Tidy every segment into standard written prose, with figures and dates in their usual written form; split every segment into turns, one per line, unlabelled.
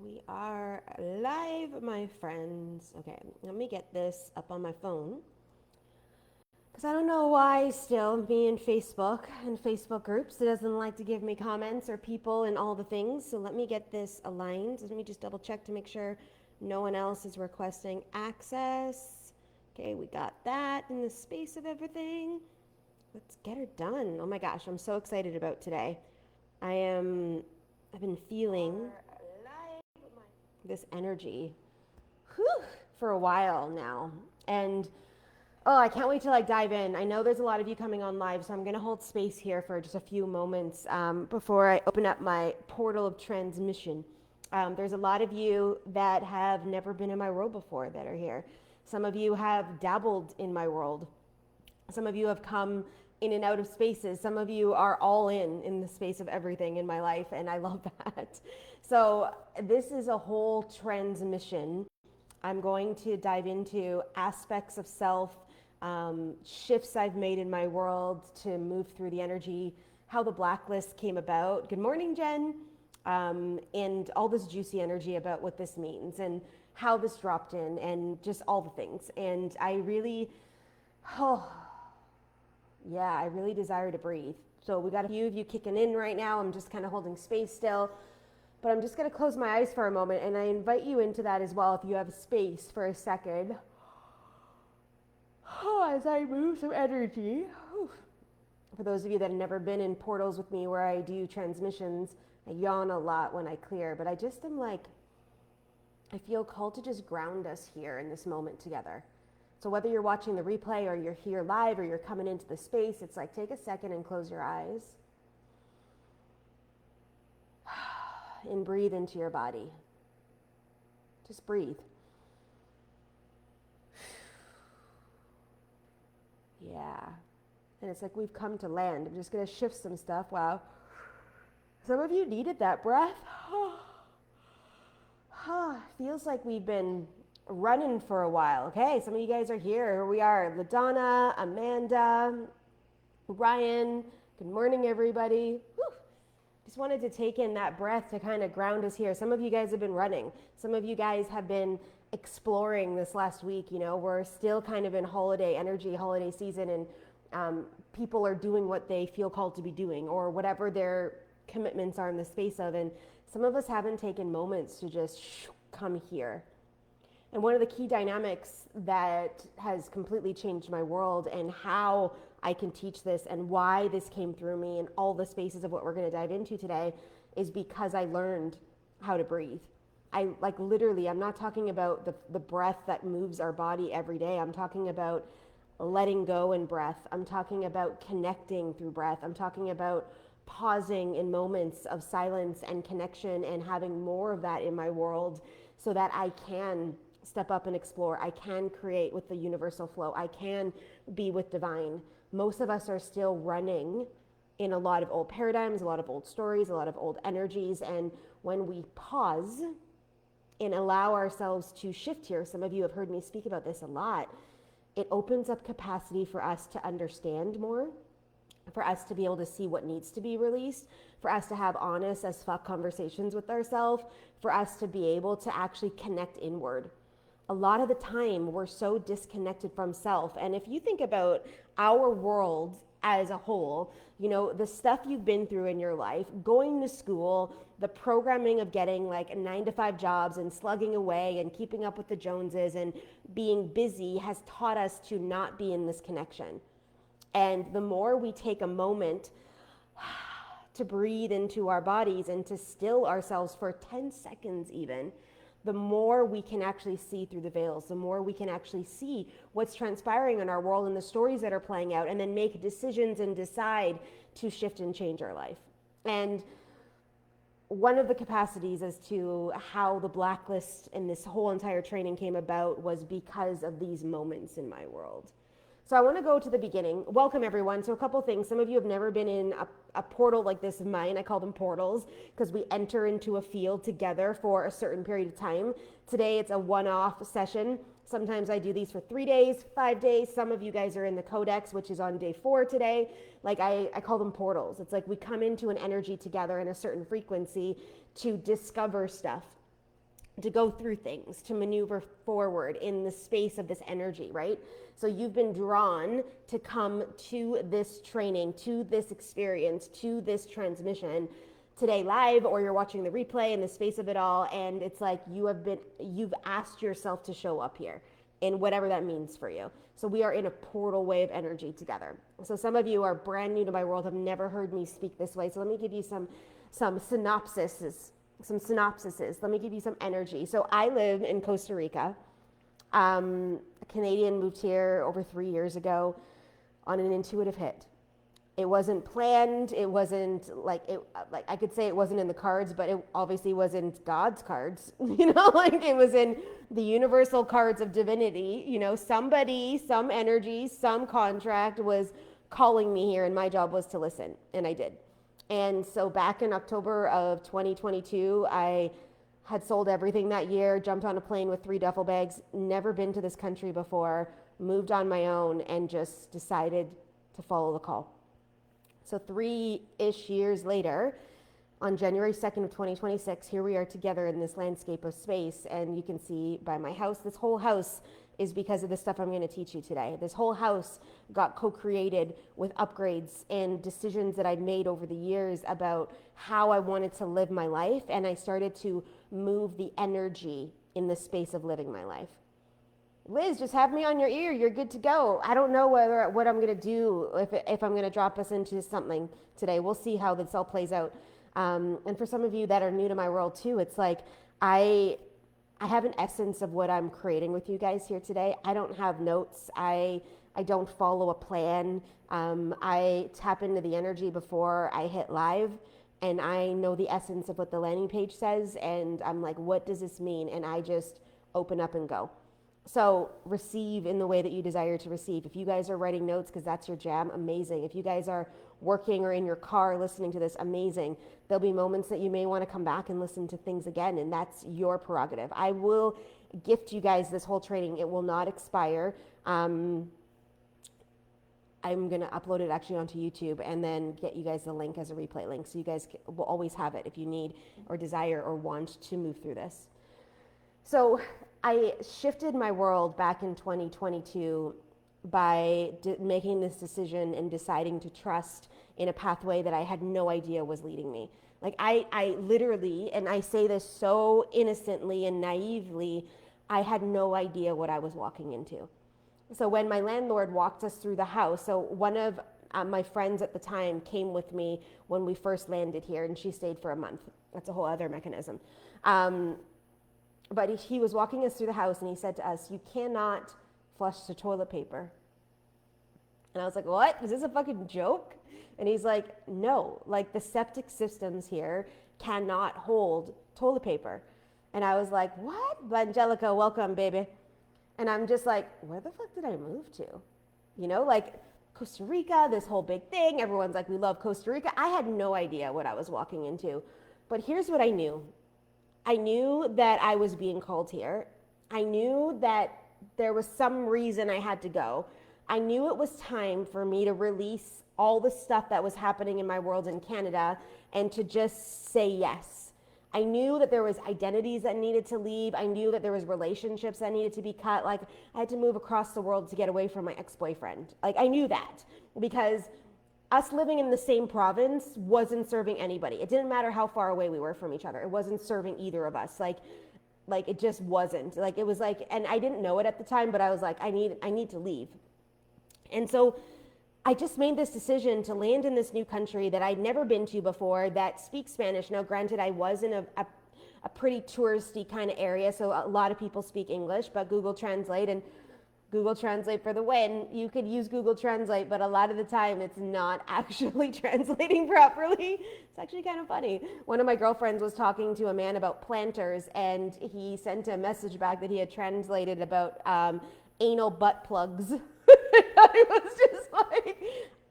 We are live, my friends. Okay, let me get this up on my phone. Because I don't know why still me and Facebook groups, it doesn't like to give me comments or people and all the things. So let me get this aligned. Let me just double check to make sure no one else is requesting access. Okay, we got that in the space of everything. Let's get her done. Oh my gosh, I'm so excited about today. I've been feeling this energy for a while now. And oh, I can't wait to dive in. I know there's a lot of you coming on live, so I'm going to hold space here for just a few moments before I open up my portal of transmission. There's a lot of you that have never been in my world before that are here. Some of you have dabbled in my world. Some of you have come in and out of spaces. Some of you are all in the space of everything in my life, and I love that. So, this is a whole transmission. I'm going to dive into aspects of self, shifts I've made in my world to move through the energy, how the blacklist came about. Good morning, Jen. And all this juicy energy about what this means and how this dropped in and just all the things. And I really, oh, yeah, I really desire to breathe. So we got a few of you kicking in right now. I'm just kind of holding space still. But I'm just going to close my eyes for a moment, and I invite you into that as well if you have space for a second. As I move some energy. For those of you that have never been in portals with me where I do transmissions, I yawn a lot when I clear, but I just am I feel called to just ground us here in this moment together. So whether you're watching the replay or you're here live or you're coming into the space, it's take a second and close your eyes. And breathe into your body. Just breathe. Yeah. And it's we've come to land. I'm just going to shift some stuff. Wow. Some of you needed that breath. Feels like we've been running for a while. Okay, some of you guys are here. Here we are. LaDonna, Amanda, Ryan. Good morning, everybody. Whew. Just wanted to take in that breath to kind of ground us here. Some of you guys have been running. Some of you guys have been exploring this last week. We're still kind of in holiday energy, holiday season, and people are doing what they feel called to be doing or whatever their commitments are in the space of. And some of us haven't taken moments to just come here. And one of the key dynamics that has completely changed my world and how I can teach this and why this came through me and all the spaces of what we're going to dive into today is because I learned how to breathe. I literally, I'm not talking about the breath that moves our body every day. I'm talking about letting go in breath. I'm talking about connecting through breath. I'm talking about pausing in moments of silence and connection and having more of that in my world so that I can step up and explore. I can create with the universal flow. I can be with divine. Most of us are still running in a lot of old paradigms, a lot of old stories, a lot of old energies. And when we pause and allow ourselves to shift here, some of you have heard me speak about this a lot, it opens up capacity for us to understand more, for us to be able to see what needs to be released, for us to have honest as fuck conversations with ourselves, for us to be able to actually connect inward. A lot of the time we're so disconnected from self. And if you think about our world as a whole, the stuff you've been through in your life, going to school, the programming of getting 9-to-5 jobs and slugging away and keeping up with the Joneses and being busy has taught us to not be in this connection. And the more we take a moment to breathe into our bodies and to still ourselves for 10 seconds even, the more we can actually see through the veils, the more we can actually see what's transpiring in our world and the stories that are playing out, and then make decisions and decide to shift and change our life. And one of the capacities as to how the blacklist and this whole entire training came about was because of these moments in my world. So I want to go to the beginning. Welcome, everyone. So a couple things. Some of you have never been in a portal like this of mine. I call them portals because we enter into a field together for a certain period of time. Today, it's a one-off session. Sometimes I do these for 3 days, 5 days. Some of you guys are in the codex, which is on day 4 today. I call them portals. It's we come into an energy together in a certain frequency to discover stuff. to go through things, to maneuver forward in the space of this energy, right? So you've been drawn to come to this training, to this experience, to this transmission today live, or you're watching the replay in the space of it all, and it's like you've asked yourself to show up here in whatever that means for you. So we are in a portal way of energy together. So some of you are brand new to my world, have never heard me speak this way. So let me give you some synopsises. Let me give you some energy. So I live in Costa Rica. A Canadian, moved here over 3 years ago on an intuitive hit. It wasn't planned. It wasn't like I could say it wasn't in the cards, but it obviously wasn't God's cards. Like it was in the universal cards of divinity. Somebody, some energy, some contract was calling me here, and my job was to listen, and I did. And so back in October of 2022, I had sold everything that year, jumped on a plane with 3 duffel bags, never been to this country before, moved on my own, and just decided to follow the call. So 3-ish years later, on January 2nd of 2026, here we are together in this landscape of space. And you can see by my house, this whole house is because of the stuff I'm going to teach you today. This whole house got co-created with upgrades and decisions that I'd made over the years about how I wanted to live my life. And I started to move the energy in the space of living my life. Liz, just have me on your ear. You're good to go. I don't know what I'm going to do, if I'm going to drop us into something today. We'll see how this all plays out. And for some of you that are new to my world too, it's like I have an essence of what I'm creating with you guys here today. I don't have notes. I don't follow a plan. I tap into the energy before I hit live, and I know the essence of what the landing page says, and I'm like, what does this mean? And I just open up and go. So receive in the way that you desire to receive. If you guys are writing notes because that's your jam, amazing. If you guys are working or in your car listening to this, amazing. There'll be moments that you may want to come back and listen to things again, and that's your prerogative. I will gift you guys this whole training. It will not expire. I'm going to upload it actually onto YouTube and then get you guys the link as a replay link. So you guys will always have it if you need or desire or want to move through this. So I shifted my world back in 2022 by making this decision and deciding to trust in a pathway that I had no idea was leading me. Like I literally, and I say this so innocently and naively, I had no idea what I was walking into. So when my landlord walked us through the house, so one of my friends at the time came with me when we first landed here, and she stayed for a month. That's a whole other mechanism. But he was walking us through the house, and he said to us, "You cannot flush the toilet paper." And I was like, "What? Is this a fucking joke?" And he's like, "No, like the septic systems here cannot hold toilet paper." And I was like, "What?" Angelica, welcome, baby. And I'm just like, where the fuck did I move to? Like Costa Rica, this whole big thing. Everyone's like, we love Costa Rica. I had no idea what I was walking into. But here's what I knew. I knew that I was being called here. I knew that there was some reason I had to go. I knew it was time for me to release all the stuff that was happening in my world in Canada and to just say yes. I knew that there was identities that needed to leave. I knew that there was relationships that needed to be cut. Like I had to move across the world to get away from my ex-boyfriend. Like I knew that because us living in the same province wasn't serving anybody. It didn't matter how far away we were from each other. It wasn't serving either of us. Like it just wasn't. Like it was like, and I didn't know it at the time, but I was like, I need to leave. And so I just made this decision to land in this new country that I'd never been to before that speaks Spanish. Now, granted, I was in a pretty touristy kind of area, so a lot of people speak English, but Google Translate for the win. You could use Google Translate, but a lot of the time it's not actually translating properly. It's actually kind of funny. One of my girlfriends was talking to a man about planters, and he sent a message back that he had translated about anal butt plugs. I was just like,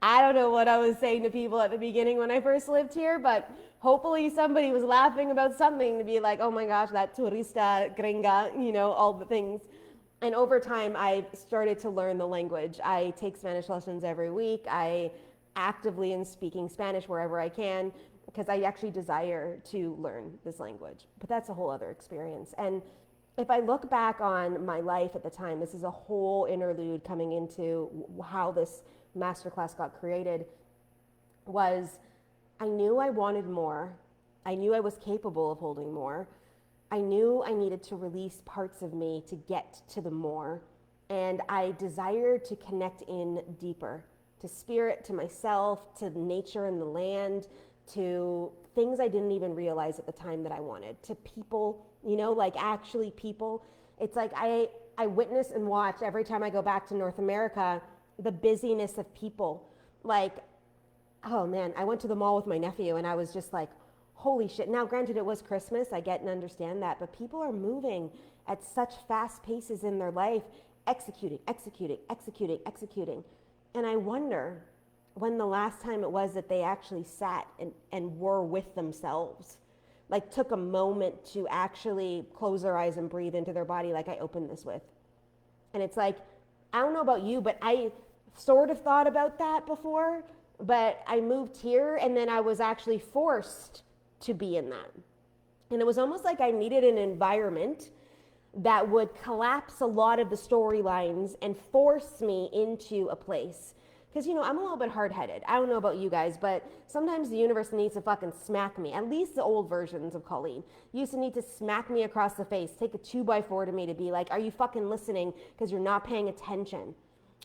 I don't know what I was saying to people at the beginning when I first lived here, but hopefully somebody was laughing about something to be like, oh my gosh, that turista gringa, all the things. And over time, I started to learn the language. I take Spanish lessons every week. I actively am speaking Spanish wherever I can. because I actually desire to learn this language. But that's a whole other experience. And if I look back on my life at the time, this is a whole interlude coming into how this masterclass got created, was I knew I wanted more. I knew I was capable of holding more. I knew I needed to release parts of me to get to the more. And I desired to connect in deeper, to spirit, to myself, to nature and the land, to things I didn't even realize at the time that I wanted, to people, you know, like actually people. It's like I witness and watch every time I go back to North America, the busyness of people. Like, oh man, I went to the mall with my nephew and I was just like, holy shit. Now, granted, it was Christmas. I get and understand that, but people are moving at such fast paces in their life, executing. And I wonder when the last time it was that they actually sat and were with themselves, like took a moment to actually close their eyes and breathe into their body like I opened this with. And it's like, I don't know about you, but I sort of thought about that before, but I moved here and then I was actually forced to be in that. And it was almost like I needed an environment that would collapse a lot of the storylines and force me into a place. Because, you know, I'm a little bit hard-headed. I don't know about you guys, but sometimes the universe needs to fucking smack me. At least the old versions of Colleen used to need to smack me across the face, take a 2x4 to me to be like, are you fucking listening? Because you're not paying attention.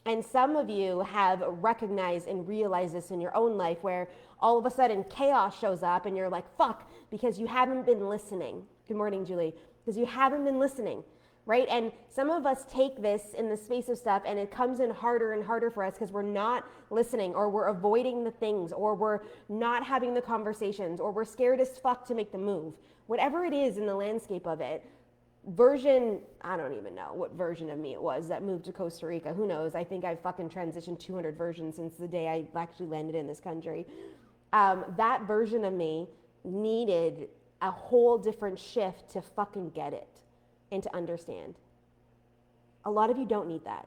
And some of you have recognized and realized this in your own life where all of a sudden chaos shows up and you're like, fuck, because you haven't been listening. Good morning, Julie. Because you haven't been listening. Right? And some of us take this in the space of stuff and it comes in harder and harder for us because we're not listening, or we're avoiding the things, or we're not having the conversations, or we're scared as fuck to make the move. Whatever it is in the landscape of it, I don't even know what version of me it was that moved to Costa Rica. Who knows? I think I've fucking transitioned 200 versions since the day I actually landed in this country. That version of me needed a whole different shift to fucking get it and to understand. A lot of you don't need that.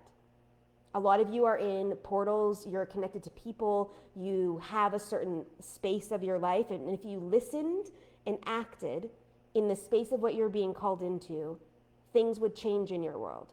A lot of you are in portals, you're connected to people, you have a certain space of your life, and if you listened and acted in the space of what you're being called into, things would change in your world.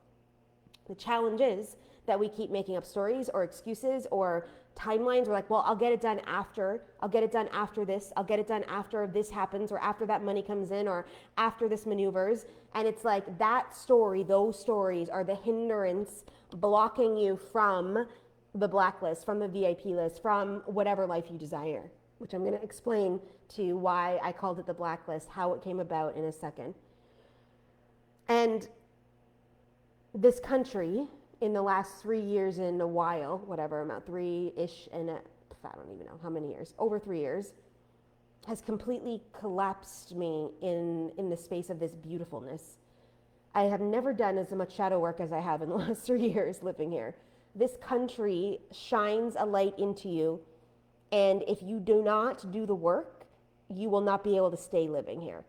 The challenge is that we keep making up stories or excuses or timelines. We're like, well, I'll get it done after. I'll get it done after this. I'll get it done after this happens, or after that money comes in, or after this maneuvers. And it's like that story, those stories are the hindrance blocking you from the blacklist, from the VIP list, from whatever life you desire, which I'm going to explain to you why I called it the blacklist, how it came about in a second. And this country, in the last 3 years in a while, whatever amount, 3-ish and I don't even know how many years, over 3 years, has completely collapsed me in the space of this beautifulness. I have never done as much shadow work as I have in the last 3 years living here. This country shines a light into you, and if you do not do the work, you will not be able to stay living here.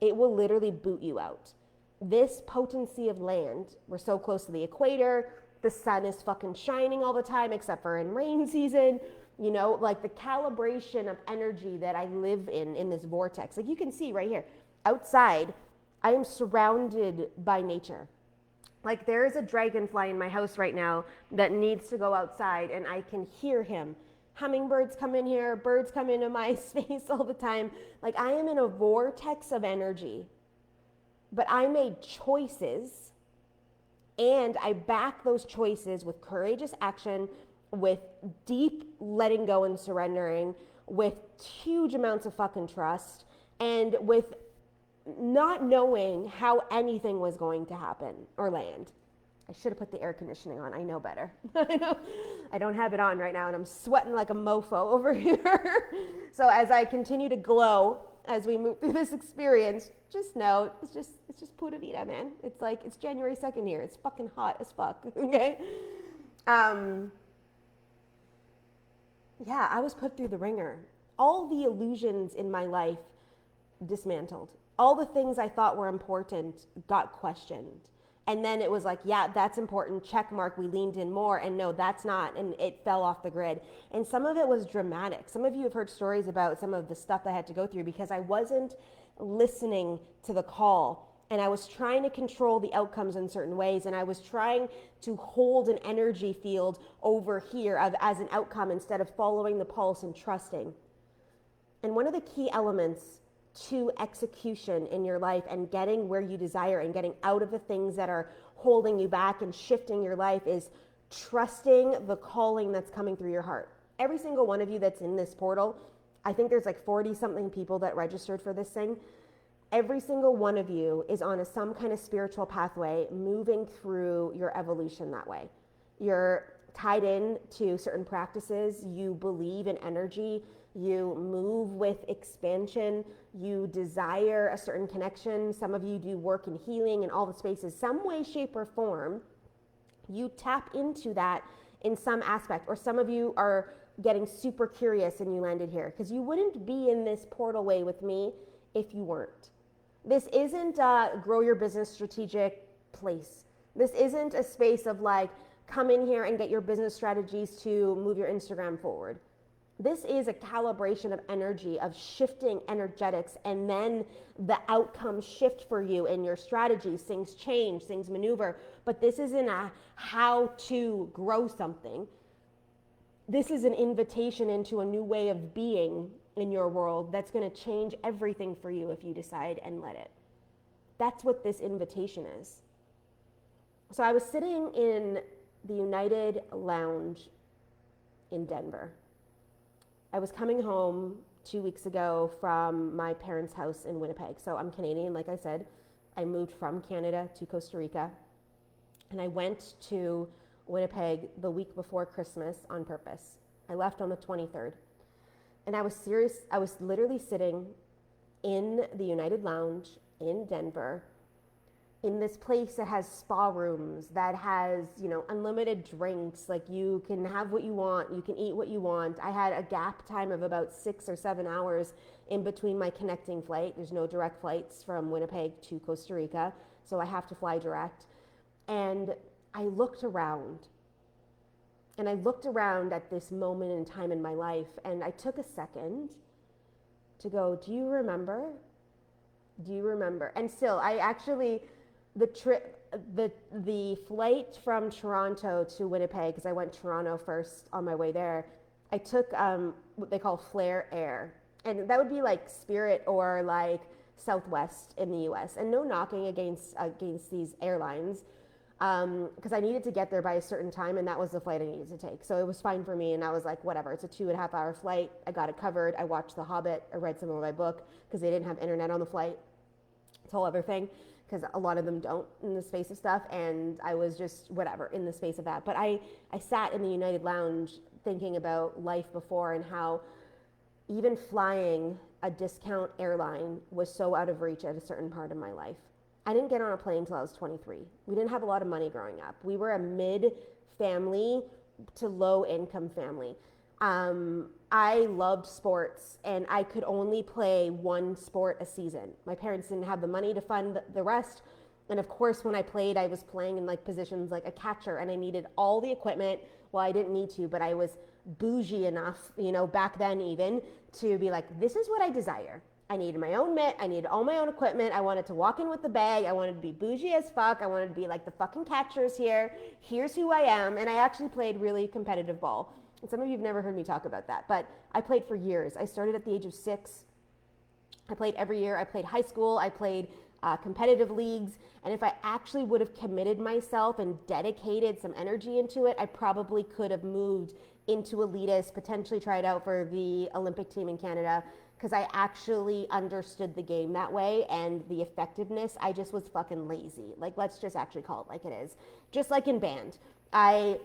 It will literally boot you out. This potency of land, we're so close to the equator, the sun is fucking shining all the time except for in rain season, you know, like the calibration of energy that I live in this vortex. Like you can see right here, outside, I am surrounded by nature. Like there is a dragonfly in my house right now that needs to go outside and I can hear him. Hummingbirds come in here, birds come into my space all the time. Like I am in a vortex of energy. But I made choices, and I back those choices with courageous action, with deep letting go and surrendering, with huge amounts of fucking trust, and with not knowing how anything was going to happen or land. I should have put the air conditioning on. I know better. I know. I don't have it on right now, and I'm sweating like a mofo over here. So as I continue to glow, as we move through this experience, just know it's just pura vida, man. It's like it's January 2nd here. It's fucking hot as fuck. Okay. Yeah, I was put through the ringer. All the illusions in my life dismantled. All the things I thought were important got questioned. And then it was like, yeah, that's important, check mark, we leaned in more, and no, that's not, and it fell off the grid. And some of it was dramatic. Some of you have heard stories about some of the stuff I had to go through because I wasn't listening to the call, and I was trying to control the outcomes in certain ways, and I was trying to hold an energy field over here as an outcome instead of following the pulse and trusting. And one of the key elements to execution in your life and getting where you desire and getting out of the things that are holding you back and shifting your life is trusting the calling that's coming through your heart. Every single one of you that's in this portal, I think there's like 40 something people that registered for this thing. Every single one of you is on some kind of spiritual pathway moving through your evolution that way. You're tied in to certain practices, you believe in energy, you move with expansion, you desire a certain connection. Some of you do work in healing and all the spaces. Some way, shape, or form, you tap into that in some aspect. Or some of you are getting super curious and you landed here because you wouldn't be in this portal way with me if you weren't. This isn't a grow your business strategic place. This isn't a space of like, come in here and get your business strategies to move your Instagram forward. This is a calibration of energy, of shifting energetics, and then the outcomes shift for you in your strategies. Things change, things maneuver, but this isn't a how to grow something. This is an invitation into a new way of being in your world that's going to change everything for you if you decide and let it. That's what this invitation is. So I was sitting in the United Lounge in Denver. I was coming home 2 weeks ago from my parents' house in Winnipeg. So I'm Canadian, like I said. I moved from Canada to Costa Rica. And I went to Winnipeg the week before Christmas on purpose. I left on the 23rd. And I was serious. I was literally sitting in the United Lounge in Denver, in this place that has spa rooms, that has, unlimited drinks. Like you can have what you want, you can eat what you want. I had a gap time of about 6 or 7 hours in between my connecting flight. There's no direct flights from Winnipeg to Costa Rica, so I have to fly direct. And I looked around. And I looked around at this moment in time in my life, and I took a second to go, do you remember? Do you remember? And still, I actually, the flight from Toronto to Winnipeg, because I went Toronto first on my way there, I took what they call Flair Air. And that would be like Spirit or like Southwest in the US. And no knocking against these airlines, because I needed to get there by a certain time, and that was the flight I needed to take. So it was fine for me, and I was like, whatever, it's a 2.5 hour flight. I got it covered. I watched The Hobbit. I read some of my book because they didn't have internet on the flight. It's a whole other thing, because a lot of them don't in the space of stuff, and I was just whatever in the space of that. But I sat in the United Lounge thinking about life before and how even flying a discount airline was so out of reach at a certain part of my life. I didn't get on a plane until I was 23. We didn't have a lot of money growing up. We were a mid-family to low-income family. I loved sports, and I could only play one sport a season. My parents didn't have the money to fund the rest. And of course, when I played, I was playing in like positions like a catcher, and I needed all the equipment. Well, I didn't need to, but I was bougie enough, back then even, to be like, this is what I desire. I needed my own mitt. I needed all my own equipment. I wanted to walk in with the bag. I wanted to be bougie as fuck. I wanted to be like the fucking catchers here. Here's who I am. And I actually played really competitive ball. And some of you have never heard me talk about that, but I played for years. I started at the age of 6. I played every year. I played high school. I played competitive leagues. And if I actually would have committed myself and dedicated some energy into it, I probably could have moved into elitist, potentially tried out for the Olympic team in Canada, because I actually understood the game that way and the effectiveness. I just was fucking lazy. Like, let's just actually call it like it is. Just like in band. I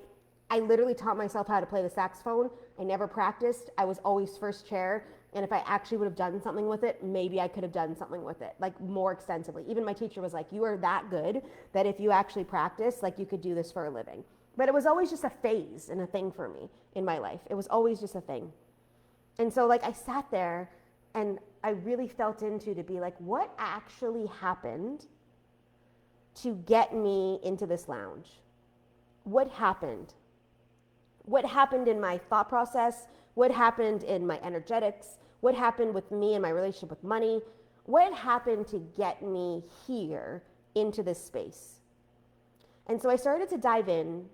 literally taught myself how to play the saxophone. I never practiced. I was always first chair. And if I actually would have done something with it, maybe I could have done something with it, like more extensively. Even my teacher was like, you are that good that if you actually practice, like you could do this for a living. But it was always just a phase and a thing for me in my life. It was always just a thing. And so like I sat there and I really felt into to be like, what actually happened to get me into this lounge? What happened? What happened in my thought process? What happened in my energetics? What happened with me and my relationship with money? What happened to get me here into this space? And so I started to dive in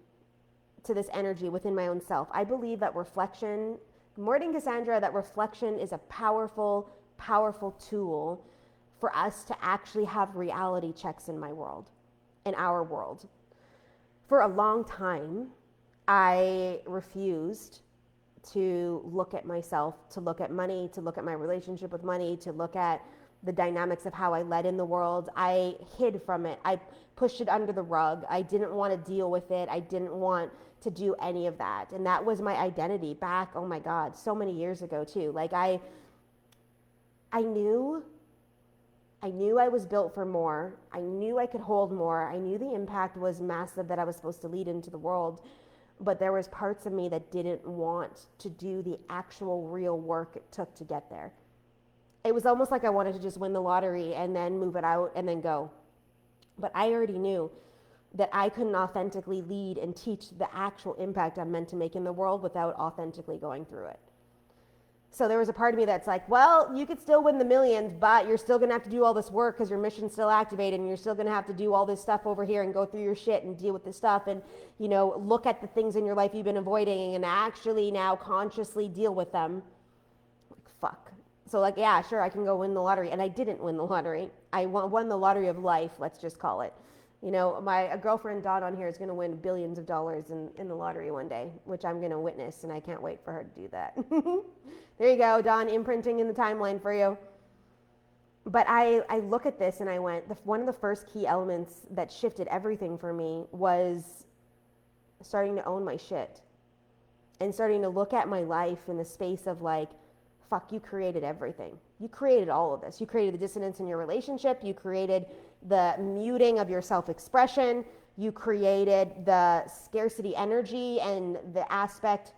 to this energy within my own self. I believe that reflection, good morning, Cassandra, that reflection is a powerful, powerful tool for us to actually have reality checks in my world, in our world. For a long time, I refused to look at myself, to look at money, to look at my relationship with money, to look at the dynamics of how I led in the world. I hid from it. I pushed it under the rug. I didn't want to deal with it. I didn't want to do any of that. And that was my identity back, oh my God, so many years ago too. Like I knew I was built for more. I knew I could hold more. I knew the impact was massive that I was supposed to lead into the world. But there was parts of me that didn't want to do the actual real work it took to get there. It was almost like I wanted to just win the lottery and then move it out and then go. But I already knew that I couldn't authentically lead and teach the actual impact I'm meant to make in the world without authentically going through it. So there was a part of me that's like, well, you could still win the millions, but you're still going to have to do all this work because your mission's still activated, and you're still going to have to do all this stuff over here and go through your shit and deal with this stuff and, you know, look at the things in your life you've been avoiding and actually now consciously deal with them. Like, fuck. So like, yeah, sure, I can go win the lottery. And I didn't win the lottery. I won the lottery of life, let's just call it. You know, a girlfriend Dawn on here is going to win billions of dollars in the lottery one day, which I'm going to witness, and I can't wait for her to do that. There you go, Dawn, imprinting in the timeline for you. But I look at this and I went, one of the first key elements that shifted everything for me was starting to own my shit and starting to look at my life in the space of like, fuck, you created everything. You created all of this. You created the dissonance in your relationship. You created the muting of your self-expression. You created the scarcity energy and the aspect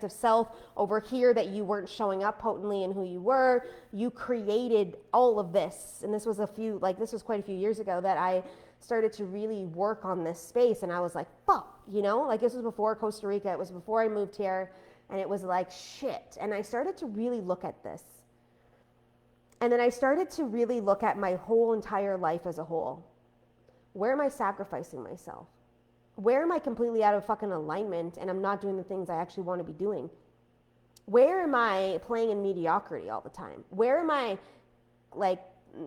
of self over here that you weren't showing up potently in who you were. You created all of this. And this was quite a few years ago that I started to really work on this space. And I was like, fuck, you know, like this was before Costa Rica. It was before I moved here. And it was like, shit. And I started to really look at this. And then I started to really look at my whole entire life as a whole. Where am I sacrificing myself? Where am I completely out of fucking alignment and I'm not doing the things I actually want to be doing? Where am I playing in mediocrity all the time? Where am I like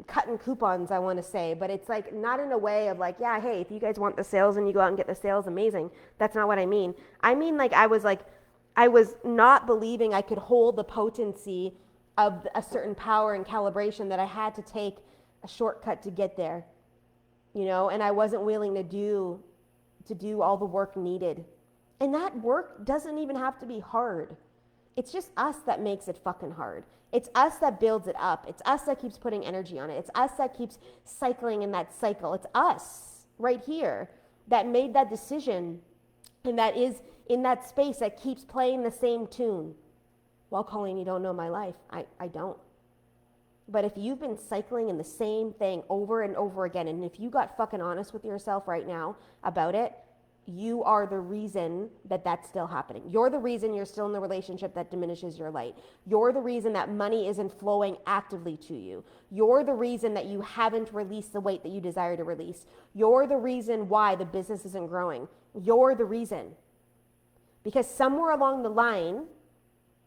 cutting coupons, I want to say, but it's like not in a way of like, yeah, hey, if you guys want the sales and you go out and get the sales, amazing. That's not what I mean. I mean, like I was not believing I could hold the potency of a certain power and calibration that I had to take a shortcut to get there, you know, and I wasn't willing to do all the work needed. And that work doesn't even have to be hard. It's just us that makes it fucking hard. It's us that builds it up. It's us that keeps putting energy on it. It's us that keeps cycling in that cycle. It's us right here that made that decision and that is in that space that keeps playing the same tune. Well, Colleen, you don't know my life. I don't. But if you've been cycling in the same thing over and over again, and if you got fucking honest with yourself right now about it, you are the reason that that's still happening. You're the reason you're still in the relationship that diminishes your light. You're the reason that money isn't flowing actively to you. You're the reason that you haven't released the weight that you desire to release. You're the reason why the business isn't growing. You're the reason. Because somewhere along the line,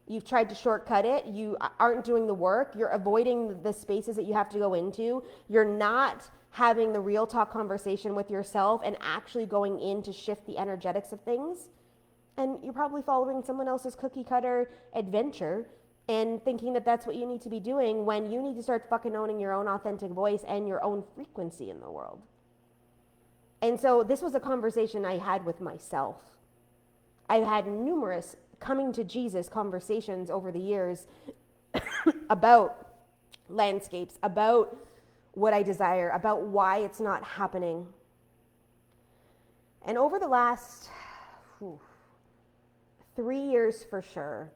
you've tried to shortcut it. You aren't doing the work. You're avoiding the spaces that you have to go into. You're not having the real talk conversation with yourself and actually going in to shift the energetics of things. And you're probably following someone else's cookie cutter adventure and thinking that that's what you need to be doing when you need to start fucking owning your own authentic voice and your own frequency in the world. And so this was a conversation I had with myself. I've had numerous coming to Jesus conversations over the years about landscapes, about what I desire, about why it's not happening. And over the last 3 years for sure,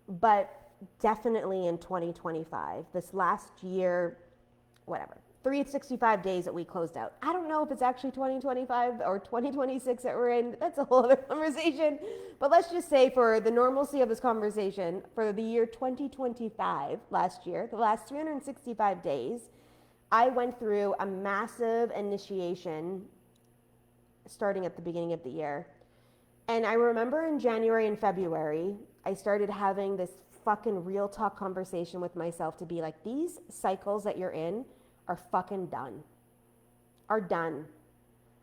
but definitely in 2025, this last year, whatever, 365 days that we closed out. I don't know if it's actually 2025 or 2026 that we're in. That's a whole other conversation. But let's just say for the normalcy of this conversation, for the year 2025, last year, the last 365 days, I went through a massive initiation starting at the beginning of the year. And I remember in January and February, I started having this fucking real talk conversation with myself to be like, these cycles that you're in are fucking done. Are done.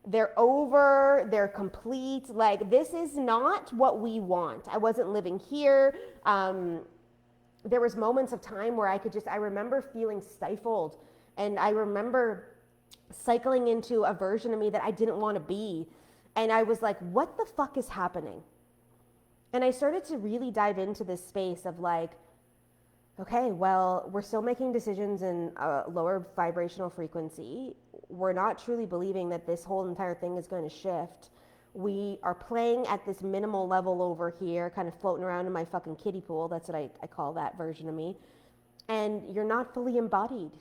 They're over, they're complete. Like, this is not what we want. I wasn't living here. There was moments of time where I remember feeling stifled. And I remember cycling into a version of me that I didn't want to be. And I was like, what the fuck is happening? And I started to really dive into this space of like, okay, well, we're still making decisions in a lower vibrational frequency. We're not truly believing that this whole entire thing is going to shift. We are playing at this minimal level over here, kind of floating around in my fucking kiddie pool. That's what I call that version of me. And you're not fully embodied.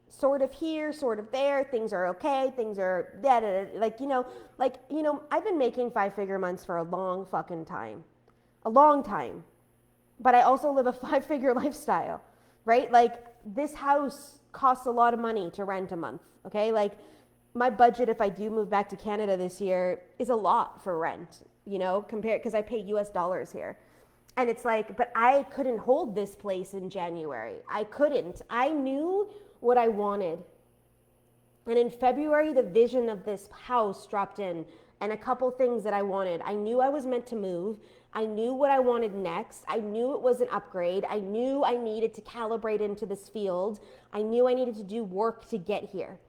Sort of here, sort of there. Things are okay. Things are I've been making 5-figure months for a long fucking time. A long time. But I also live a 5-figure lifestyle, right? Like, this house costs a lot of money to rent a month, okay? Like, my budget, if I do move back to Canada this year, is a lot for rent, because I pay US dollars here. And it's like, but I couldn't hold this place in January. I couldn't. I knew what I wanted. And in February, the vision of this house dropped in, and a couple things that I wanted. I knew I was meant to move. I knew what I wanted next. I knew it was an upgrade. I knew I needed to calibrate into this field. I knew I needed to do work to get here.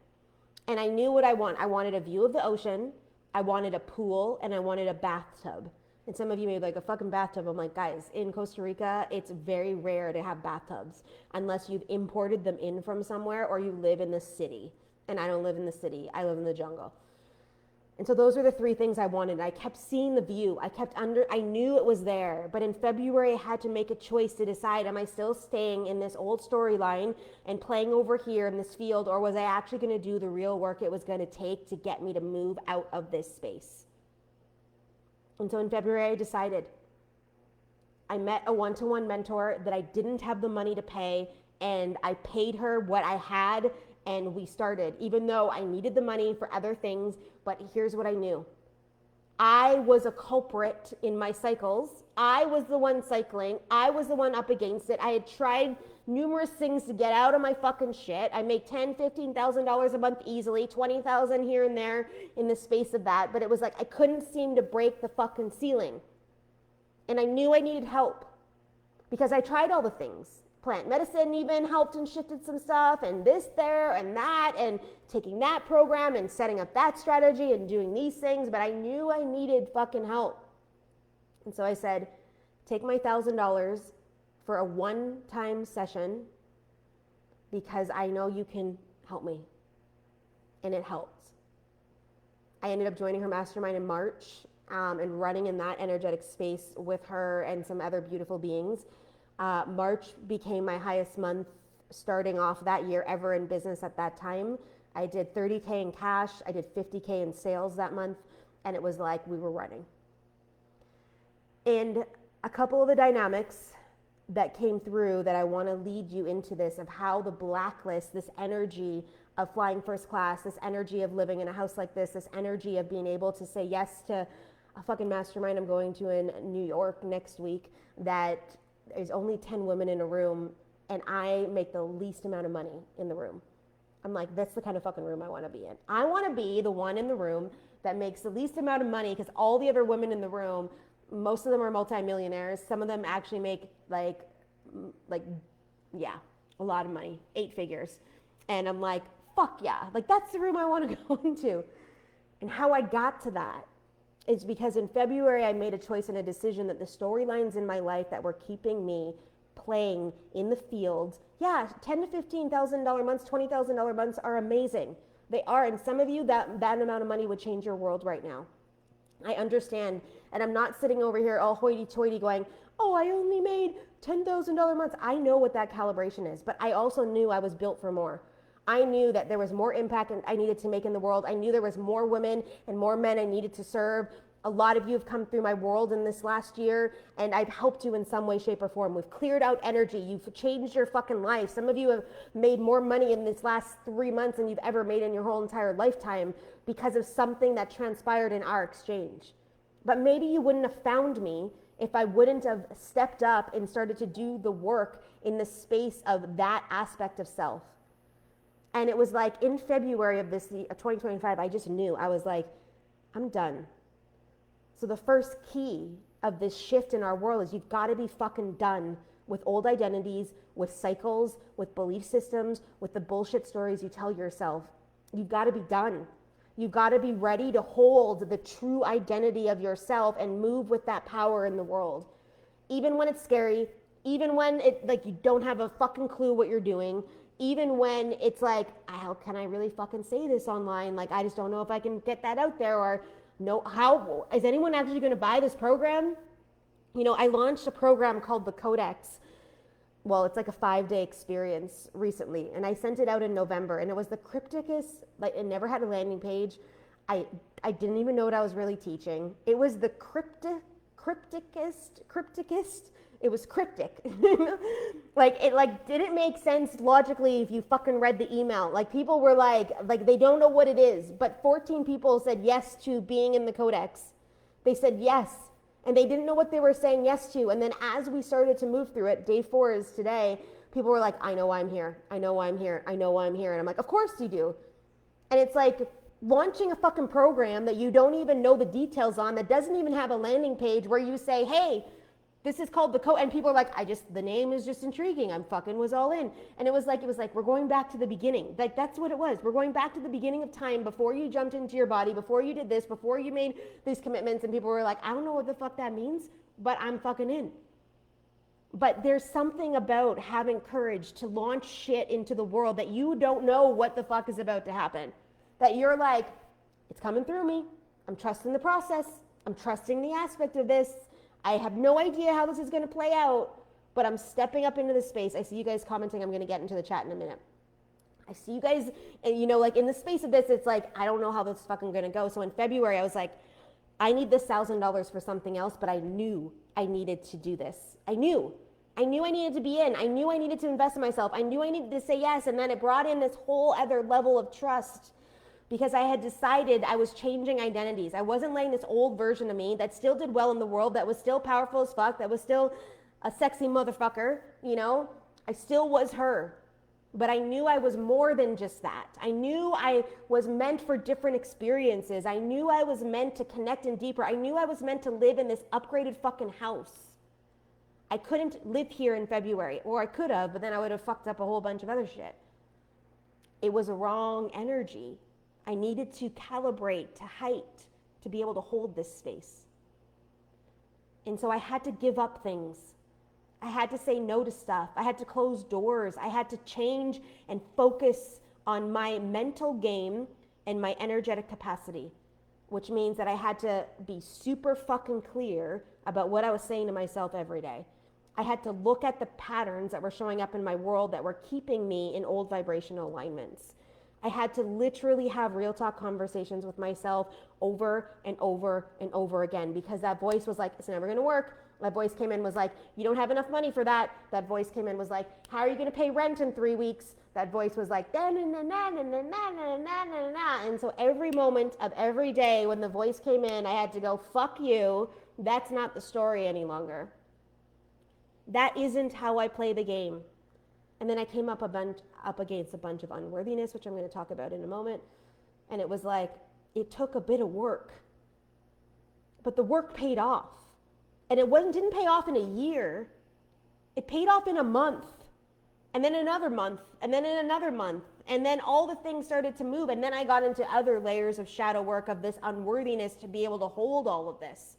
And I knew what I want. I wanted a view of the ocean. I wanted a pool, and I wanted a bathtub. And some of you may be like, a fucking bathtub. I'm like, guys, in Costa Rica, it's very rare to have bathtubs unless you've imported them in from somewhere or you live in the city. And I don't live in the city. I live in the jungle. And so those are the 3 things I wanted. I kept seeing the view. I knew it was there. But in February, I had to make a choice to decide, am I still staying in this old storyline and playing over here in this field, or was I actually going to do the real work it was going to take to get me to move out of this space? And so in February, I decided. I met a one-to-one mentor that I didn't have the money to pay, and I paid her what I had, and we started, even though I needed the money for other things. But here's what I knew. I was a culprit in my cycles. I was the one cycling. I was the one up against it. I had tried numerous things to get out of my fucking shit. I make $10,000, $15,000 a month easily, $20,000 here and there in the space of that. But it was like I couldn't seem to break the fucking ceiling. And I knew I needed help because I tried all the things. Plant medicine even helped and shifted some stuff, and this, there, and that, and taking that program and setting up that strategy and doing these things, but I knew I needed fucking help. And so I said, take my $1,000 for a one-time session because I know you can help me. And it helped. I ended up joining her mastermind in March and running in that energetic space with her and some other beautiful beings. March became my highest month starting off that year ever in business at that time. I did 30K in cash. I did 50K in sales that month. And it was like we were running. And a couple of the dynamics that came through that I want to lead you into this of how the blacklist, this energy of flying first class, this energy of living in a house like this energy of being able to say yes to a fucking mastermind I'm going to in New York next week, that there's only 10 women in a room and I make the least amount of money in the room. I'm like, that's the kind of fucking room I want to be in. I want to be the one in the room that makes the least amount of money because all the other women in the room, most of them are multimillionaires. Some of them actually make like a lot of money, 8 figures. And I'm like, fuck yeah, like that's the room I want to go into. And how I got to that is because in February, I made a choice and a decision that the storylines in my life that were keeping me playing in the field, $10,000 to $15,000 months, $20,000 months are amazing. They are, and some of you, that amount of money would change your world right now. I understand, and I'm not sitting over here all hoity-toity going, oh, I only made $10,000 months. I know what that calibration is, but I also knew I was built for more. I knew that there was more impact I needed to make in the world. I knew there was more women and more men I needed to serve. A lot of you have come through my world in this last year, and I've helped you in some way, shape, or form. We've cleared out energy. You've changed your fucking life. Some of you have made more money in this last 3 months than you've ever made in your whole entire lifetime because of something that transpired in our exchange. But maybe you wouldn't have found me if I wouldn't have stepped up and started to do the work in the space of that aspect of self. And it was like in February of this 2025, I just knew. I was like, I'm done. So the first key of this shift in our world is you've got to be fucking done with old identities, with cycles, with belief systems, with the bullshit stories you tell yourself. You've got to be done. You've got to be ready to hold the true identity of yourself and move with that power in the world. Even when it's scary, even when it like you don't have a fucking clue what you're doing, even when it's like, how can I really fucking say this online? Like, I just don't know if I can get that out there, or no, how is anyone actually going to buy this program? You know, I launched a program called the Codex. Well, it's like a 5-day experience recently, and I sent it out in November, and it was the crypticest, like it never had a landing page. I didn't even know what I was really teaching. It was the crypticest. It was cryptic. Like it didn't make sense logically if you fucking read the email. Like people were like they don't know what it is, but 14 people said yes to being in the Codex. They said yes, and they didn't know what they were saying yes to. And then as we started to move through it, day 4 is today, people were like, I know why I'm here. I know why I'm here. I know why I'm here. And I'm like, of course you do. And it's like launching a fucking program that you don't even know the details on, that doesn't even have a landing page where you say, hey, this is called the code, and people are like, the name is just intriguing. I'm fucking was all in. And it was like, we're going back to the beginning. Like, that's what it was. We're going back to the beginning of time, before you jumped into your body, before you did this, before you made these commitments. And people were like, I don't know what the fuck that means, but I'm fucking in. But there's something about having courage to launch shit into the world that you don't know what the fuck is about to happen. That you're like, it's coming through me. I'm trusting the process. I'm trusting the aspect of this. I have no idea how this is going to play out, but I'm stepping up into this space. I see you guys commenting. I'm going to get into the chat in a minute. I see you guys, and you know, like in the space of this, it's like, I don't know how this is fucking going to go. So in February, I was like, I need this $1,000 for something else, but I knew I needed to do this. I knew I needed to be in. I knew I needed to invest in myself. I knew I needed to say yes. And then it brought in this whole other level of trust, because I had decided I was changing identities. I wasn't letting this old version of me that still did well in the world, that was still powerful as fuck, that was still a sexy motherfucker, you know? I still was her. But I knew I was more than just that. I knew I was meant for different experiences. I knew I was meant to connect in deeper. I knew I was meant to live in this upgraded fucking house. I couldn't live here in February, or I could have, but then I would have fucked up a whole bunch of other shit. It was a wrong energy. I needed to calibrate to height to be able to hold this space. And so I had to give up things. I had to say no to stuff. I had to close doors. I had to change and focus on my mental game and my energetic capacity, which means that I had to be super fucking clear about what I was saying to myself every day. I had to look at the patterns that were showing up in my world that were keeping me in old vibrational alignments. I had to literally have real talk conversations with myself over and over and over again, because that voice was like, it's never going to work. That voice came in, was like, you don't have enough money for that. That voice came in, was like, how are you going to pay rent in 3 weeks? That voice was like, na na na na na na na na na na. And so every moment of every day when the voice came in, I had to go, fuck you. That's not the story any longer. That isn't how I play the game. And then I came up against a bunch of unworthiness, which I'm going to talk about in a moment. And it was like, it took a bit of work, but the work paid off. And it didn't pay off in a year. It paid off in a month, and then another month, and then in another month. And then all the things started to move. And then I got into other layers of shadow work of this unworthiness to be able to hold all of this.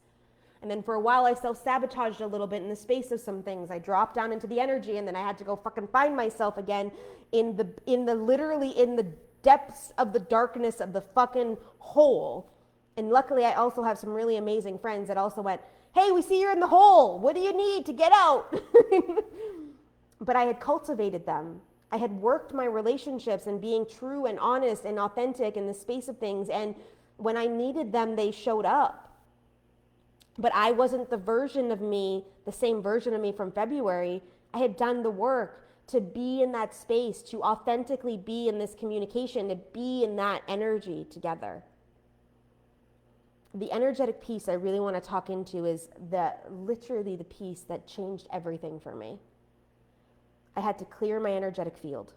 And then for a while, I self-sabotaged a little bit in the space of some things. I dropped down into the energy, and then I had to go fucking find myself again in the depths of the darkness of the fucking hole. And luckily, I also have some really amazing friends that also went, hey, we see you're in the hole. What do you need to get out? But I had cultivated them. I had worked my relationships and being true and honest and authentic in the space of things. And when I needed them, they showed up. But I wasn't the version of me, the same version of me from February. I had done the work to be in that space, to authentically be in this communication, to be in that energy together. The energetic piece I really want to talk into is literally the piece that changed everything for me. I had to clear my energetic field.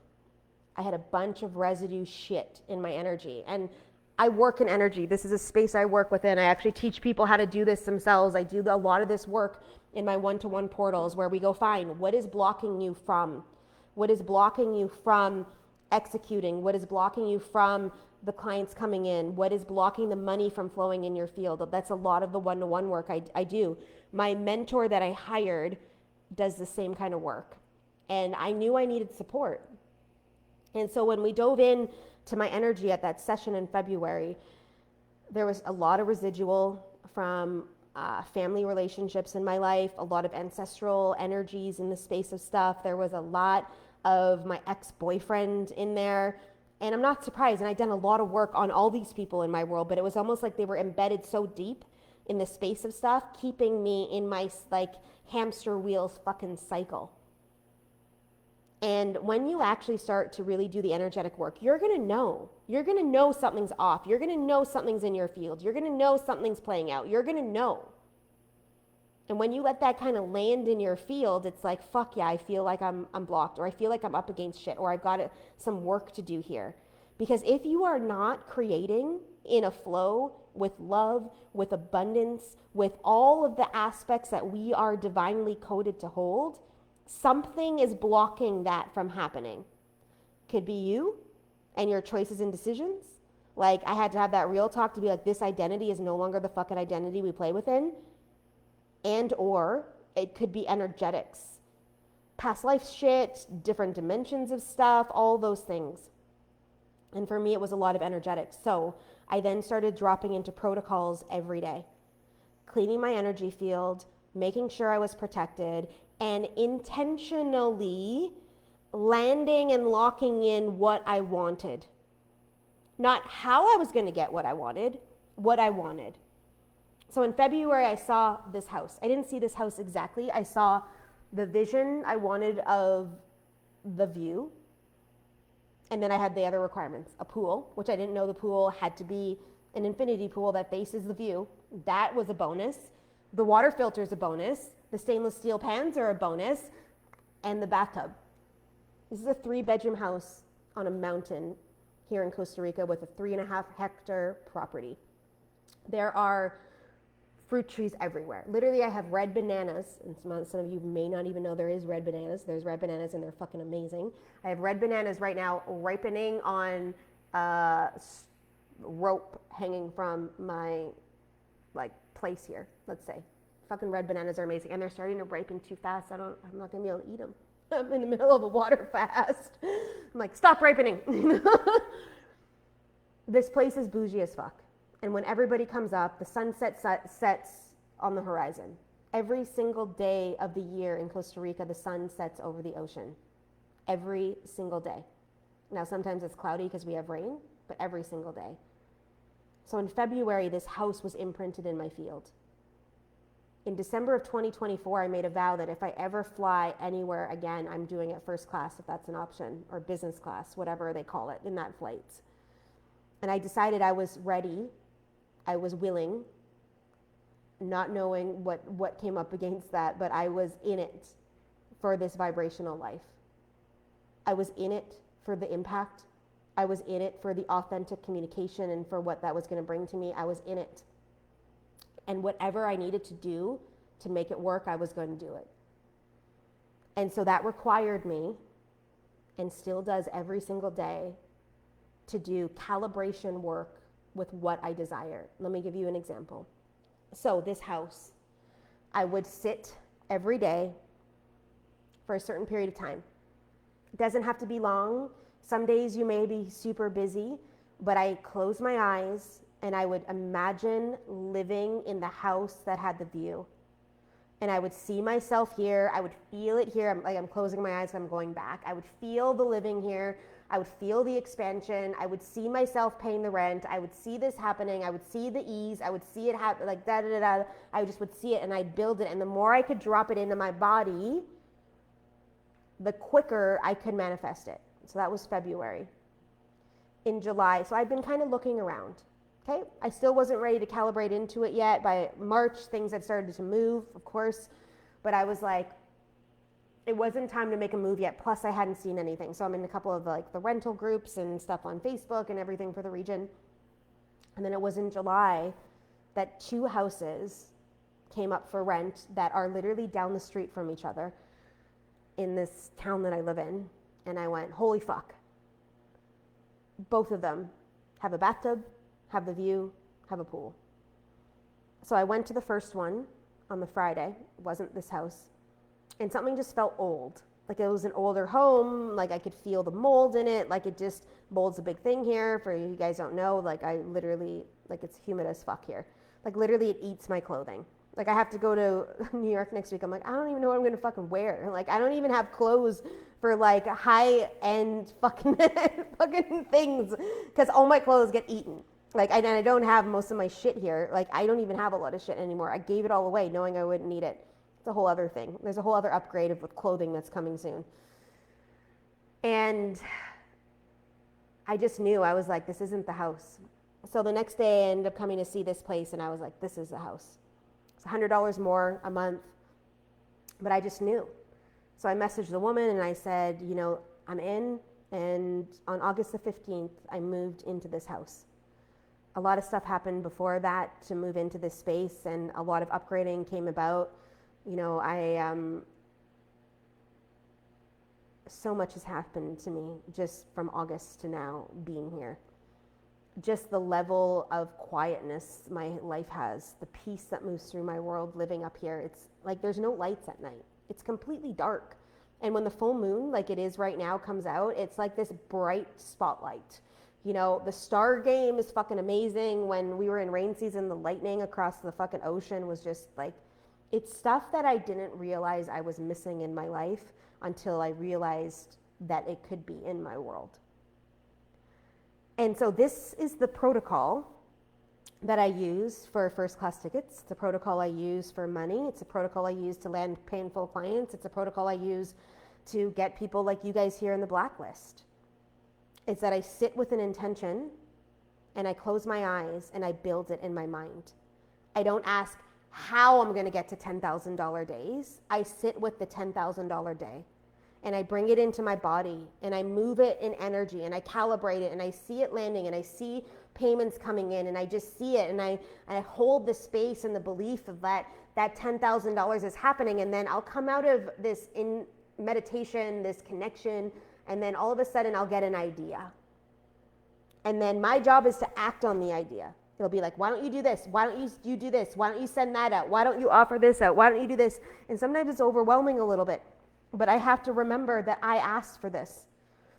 I had a bunch of residue shit in my energy. And I work in energy. This is a space I work within. I actually teach people how to do this themselves. I do a lot of this work in my one-to-one portals where we go find what is blocking you from. What is blocking you from executing? What is blocking you from the clients coming in? What is blocking the money from flowing in your field? That's a lot of the one-to-one work I do. My mentor that I hired does the same kind of work. And I knew I needed support. And so when we dove in to my energy at that session in February, there was a lot of residual from family relationships in my life, a lot of ancestral energies in the space of stuff. There was a lot of my ex-boyfriend in there. And I'm not surprised. And I've done a lot of work on all these people in my world, but it was almost like they were embedded so deep in the space of stuff, keeping me in my like hamster wheels fucking cycle. And when you actually start to really do the energetic work, you're going to know. You're going to know something's off. You're going to know something's in your field. You're going to know something's playing out. You're going to know. And when you let that kind of land in your field, it's like, fuck yeah, I feel like I'm blocked, or I feel like I'm up against shit, or I've got some work to do here. Because if you are not creating in a flow with love, with abundance, with all of the aspects that we are divinely coded to hold, something is blocking that from happening. Could be you and your choices and decisions. Like, I had to have that real talk to be like, this identity is no longer the fucking identity we play within. And or it could be energetics, past life shit, different dimensions of stuff, all those things. And for me, it was a lot of energetics. So I then started dropping into protocols every day, cleaning my energy field, making sure I was protected, and intentionally landing and locking in what I wanted. Not how I was going to get what I wanted, what I wanted. So in February, I saw this house. I didn't see this house exactly. I saw the vision I wanted of the view. And then I had the other requirements, a pool, which I didn't know the pool had to be an infinity pool that faces the view. That was a bonus. The water filter is a bonus. The stainless steel pans are a bonus. And the bathtub. This is a 3-bedroom house on a mountain here in Costa Rica with a 3.5 hectare property. There are fruit trees everywhere. Literally, I have red bananas, and some of you may not even know there is red bananas. There's red bananas, and they're fucking amazing. I have red bananas right now ripening on a rope hanging from my place here, let's say. Fucking red bananas are amazing, and they're starting to ripen too fast. I'm not gonna be able to eat them. I'm in the middle of a water fast. I'm like, stop ripening. This place is bougie as fuck. And when everybody comes up, the sunset sets on the horizon. Every single day of the year in Costa Rica, the sun sets over the ocean. Every single day. Now, sometimes it's cloudy because we have rain, but every single day. So in February, this house was imprinted in my field. In December of 2024, I made a vow that if I ever fly anywhere again, I'm doing it first class, if that's an option, or business class, whatever they call it in that flight. And I decided I was ready. I was willing, not knowing what came up against that, but I was in it for this vibrational life. I was in it for the impact. I was in it for the authentic communication and for what that was going to bring to me. I was in it. And whatever I needed to do to make it work, I was going to do it. And so that required me, and still does every single day, to do calibration work with what I desire. Let me give you an example. So this house, I would sit every day for a certain period of time. It doesn't have to be long. Some days you may be super busy, but I close my eyes and I would imagine living in the house that had the view. And I would see myself here. I would feel it here. I'm closing my eyes. I'm going back. I would feel the living here. I would feel the expansion. I would see myself paying the rent. I would see this happening. I would see the ease. I would see it happen, like da da da da. I just would see it, and I'd build it. And the more I could drop it into my body, the quicker I could manifest it. So that was February. In July, so I'd been kind of looking around. Okay, I still wasn't ready to calibrate into it yet. By March, things had started to move, of course, but I was like, it wasn't time to make a move yet. Plus, I hadn't seen anything. So I'm in a couple of like the rental groups and stuff on Facebook and everything for the region. And then it was in July that 2 houses came up for rent that are literally down the street from each other in this town that I live in. And I went, holy fuck. Both of them have a bathtub, have the view, have a pool. So I went to the first one on the Friday. It wasn't this house. And something just felt old. Like it was an older home. Like I could feel the mold in it. Like it just, mold's a big thing here. For you guys don't know, like I literally, like it's humid as fuck here. Like literally it eats my clothing. Like I have to go to New York next week. I'm like, I don't even know what I'm gonna fucking wear. Like I don't even have clothes for like high-end fucking fucking things, because all my clothes get eaten. Like I don't have most of my shit here. Like I don't even have a lot of shit anymore. I gave it all away knowing I wouldn't need it. It's a whole other thing. There's a whole other upgrade with clothing that's coming soon. And I just knew, I was like, this isn't the house. So the next day I ended up coming to see this place, and I was like, this is the house. It's $100 more a month, but I just knew. So I messaged the woman and I said, you know, I'm in, and on August the 15th, I moved into this house. A lot of stuff happened before that to move into this space, and a lot of upgrading came about. You know, so much has happened to me just from August to now being here. Just the level of quietness my life has, the peace that moves through my world living up here. It's like there's no lights at night. It's completely dark. And when the full moon, like it is right now, comes out, it's like this bright spotlight. You know, the star game is fucking amazing. When we were in rain season, the lightning across the fucking ocean was just like, it's stuff that I didn't realize I was missing in my life until I realized that it could be in my world. And so this is the protocol that I use for first class tickets. It's a protocol I use for money. It's a protocol I use to land painful clients. It's a protocol I use to get people like you guys here in the blacklist. It's that I sit with an intention and I close my eyes and I build it in my mind. I don't ask how I'm going to get to $10,000 days. I sit with the $10,000 day and I bring it into my body and I move it in energy and I calibrate it and I see it landing and I see payments coming in and I just see it and I hold the space and the belief of that $10,000 is happening, and then I'll come out of this in meditation, this connection, and then all of a sudden I'll get an idea. And then my job is to act on the idea. It'll be like, why don't you do this? Why don't you do this? Why don't you send that out? Why don't you offer this out? Why don't you do this? And sometimes it's overwhelming a little bit, but I have to remember that I asked for this,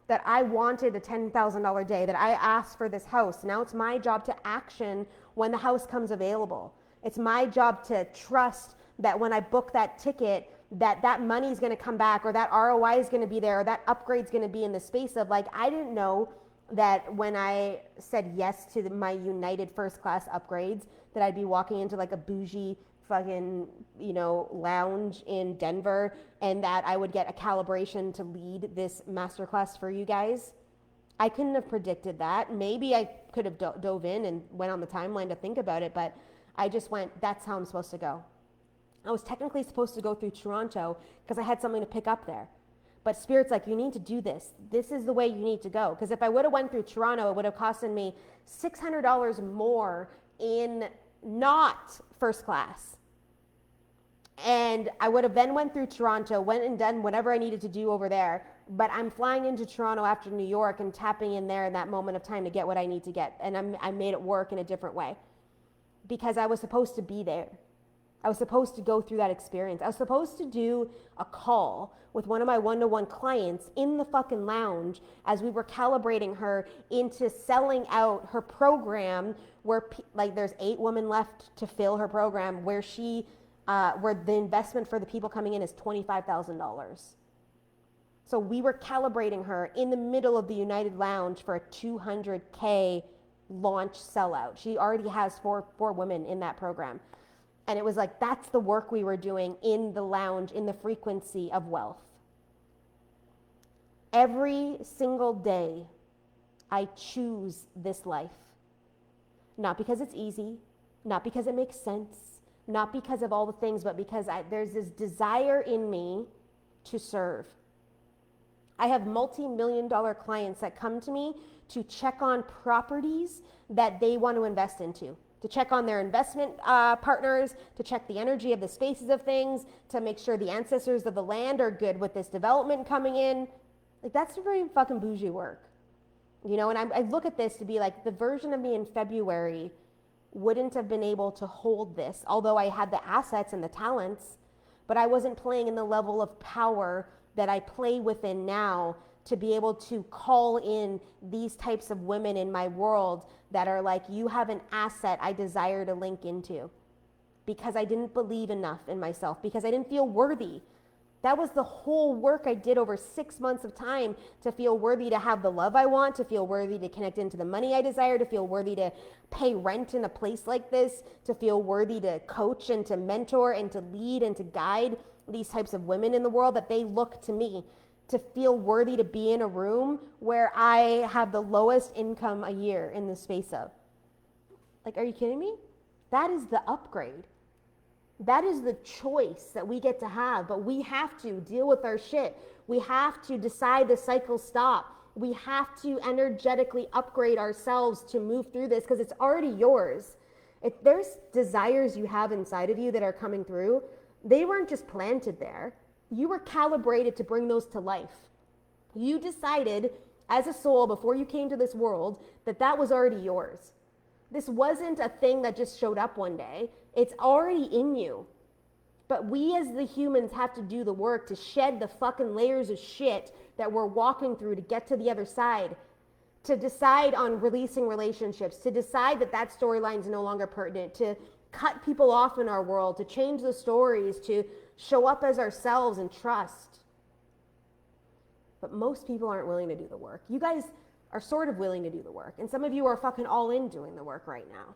that I wanted a $10,000 day, that I asked for this house. Now it's my job to action when the house comes available. It's my job to trust that when I book that ticket, that money is going to come back, or that ROI is going to be there, or that upgrade is going to be in the space of, like, I didn't know that when I said yes to my United first class upgrades, that I'd be walking into like a bougie fucking, you know, lounge in Denver, and that I would get a calibration to lead this masterclass for you guys. I couldn't have predicted that. Maybe I could have dove in and went on the timeline to think about it, but I just went, that's how I'm supposed to go. I was technically supposed to go through Toronto because I had something to pick up there. But Spirit's like, you need to do this. This is the way you need to go. Because if I would have went through Toronto, it would have costed me $600 more in not first class. And I would have then went through Toronto, went and done whatever I needed to do over there. But I'm flying into Toronto after New York and tapping in there in that moment of time to get what I need to get. And I made it work in a different way. Because I was supposed to be there. I was supposed to go through that experience. I was supposed to do a call with one of my one-to-one clients in the fucking lounge as we were calibrating her into selling out her program, where like there's 8 women left to fill her program, where she where the investment for the people coming in is $25,000. So we were calibrating her in the middle of the United Lounge for a 200K launch sellout. She already has four women in that program. And it was like, that's the work we were doing in the lounge, in the frequency of wealth. Every single day, I choose this life. Not because it's easy, not because it makes sense, not because of all the things, but because there's this desire in me to serve. I have multi-million-dollar clients that come to me to check on properties that they want to invest into, to check on their investment partners, to check the energy of the spaces of things, to make sure the ancestors of the land are good with this development coming in. Like, that's very fucking bougie work. You know, and I look at this to be like, the version of me in February wouldn't have been able to hold this, although I had the assets and the talents, but I wasn't playing in the level of power that I play within now to be able to call in these types of women in my world that are like, you have an asset I desire to link into, because I didn't believe enough in myself, because I didn't feel worthy. That was the whole work I did over 6 months of time to feel worthy to have the love I want, to feel worthy to connect into the money I desire, to feel worthy to pay rent in a place like this, to feel worthy to coach and to mentor and to lead and to guide these types of women in the world, that they look to me, to feel worthy to be in a room where I have the lowest income a year in the space of. Like, are you kidding me? That is the upgrade. That is the choice that we get to have, but we have to deal with our shit. We have to decide the cycle stop. We have to energetically upgrade ourselves to move through this, because it's already yours. If there's desires you have inside of you that are coming through, they weren't just planted there. You were calibrated to bring those to life. You decided as a soul before you came to this world that that was already yours. This wasn't a thing that just showed up one day. It's already in you. But we as the humans have to do the work to shed the fucking layers of shit that we're walking through to get to the other side, to decide on releasing relationships, to decide that that storyline is no longer pertinent, to cut people off in our world, to change the stories, to show up as ourselves and trust. But most people aren't willing to do the work. You guys are sort of willing to do the work, and some of you are fucking all in doing the work right now.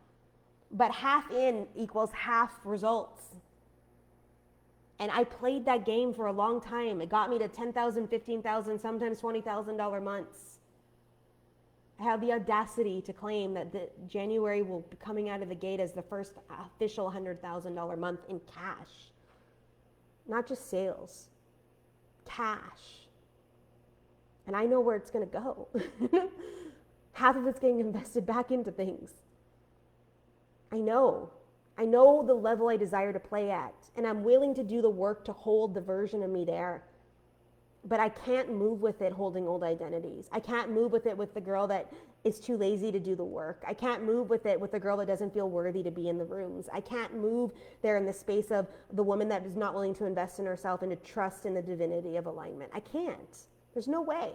But half in equals half results. And I played that game for a long time. It got me to $10,000, $15,000, sometimes $20,000 months. I have the audacity to claim that the January will be coming out of the gate as the first official $100,000 month in cash. Not just sales, cash. And I know where it's going to go. Half of it's getting invested back into things. I know the level I desire to play at, and I'm willing to do the work to hold the version of me there. But I can't move with it holding old identities. I can't move with it with the girl that is too lazy to do the work. I can't move with it with the girl that doesn't feel worthy to be in the rooms. I can't move there in the space of the woman that is not willing to invest in herself and to trust in the divinity of alignment. I can't. There's no way.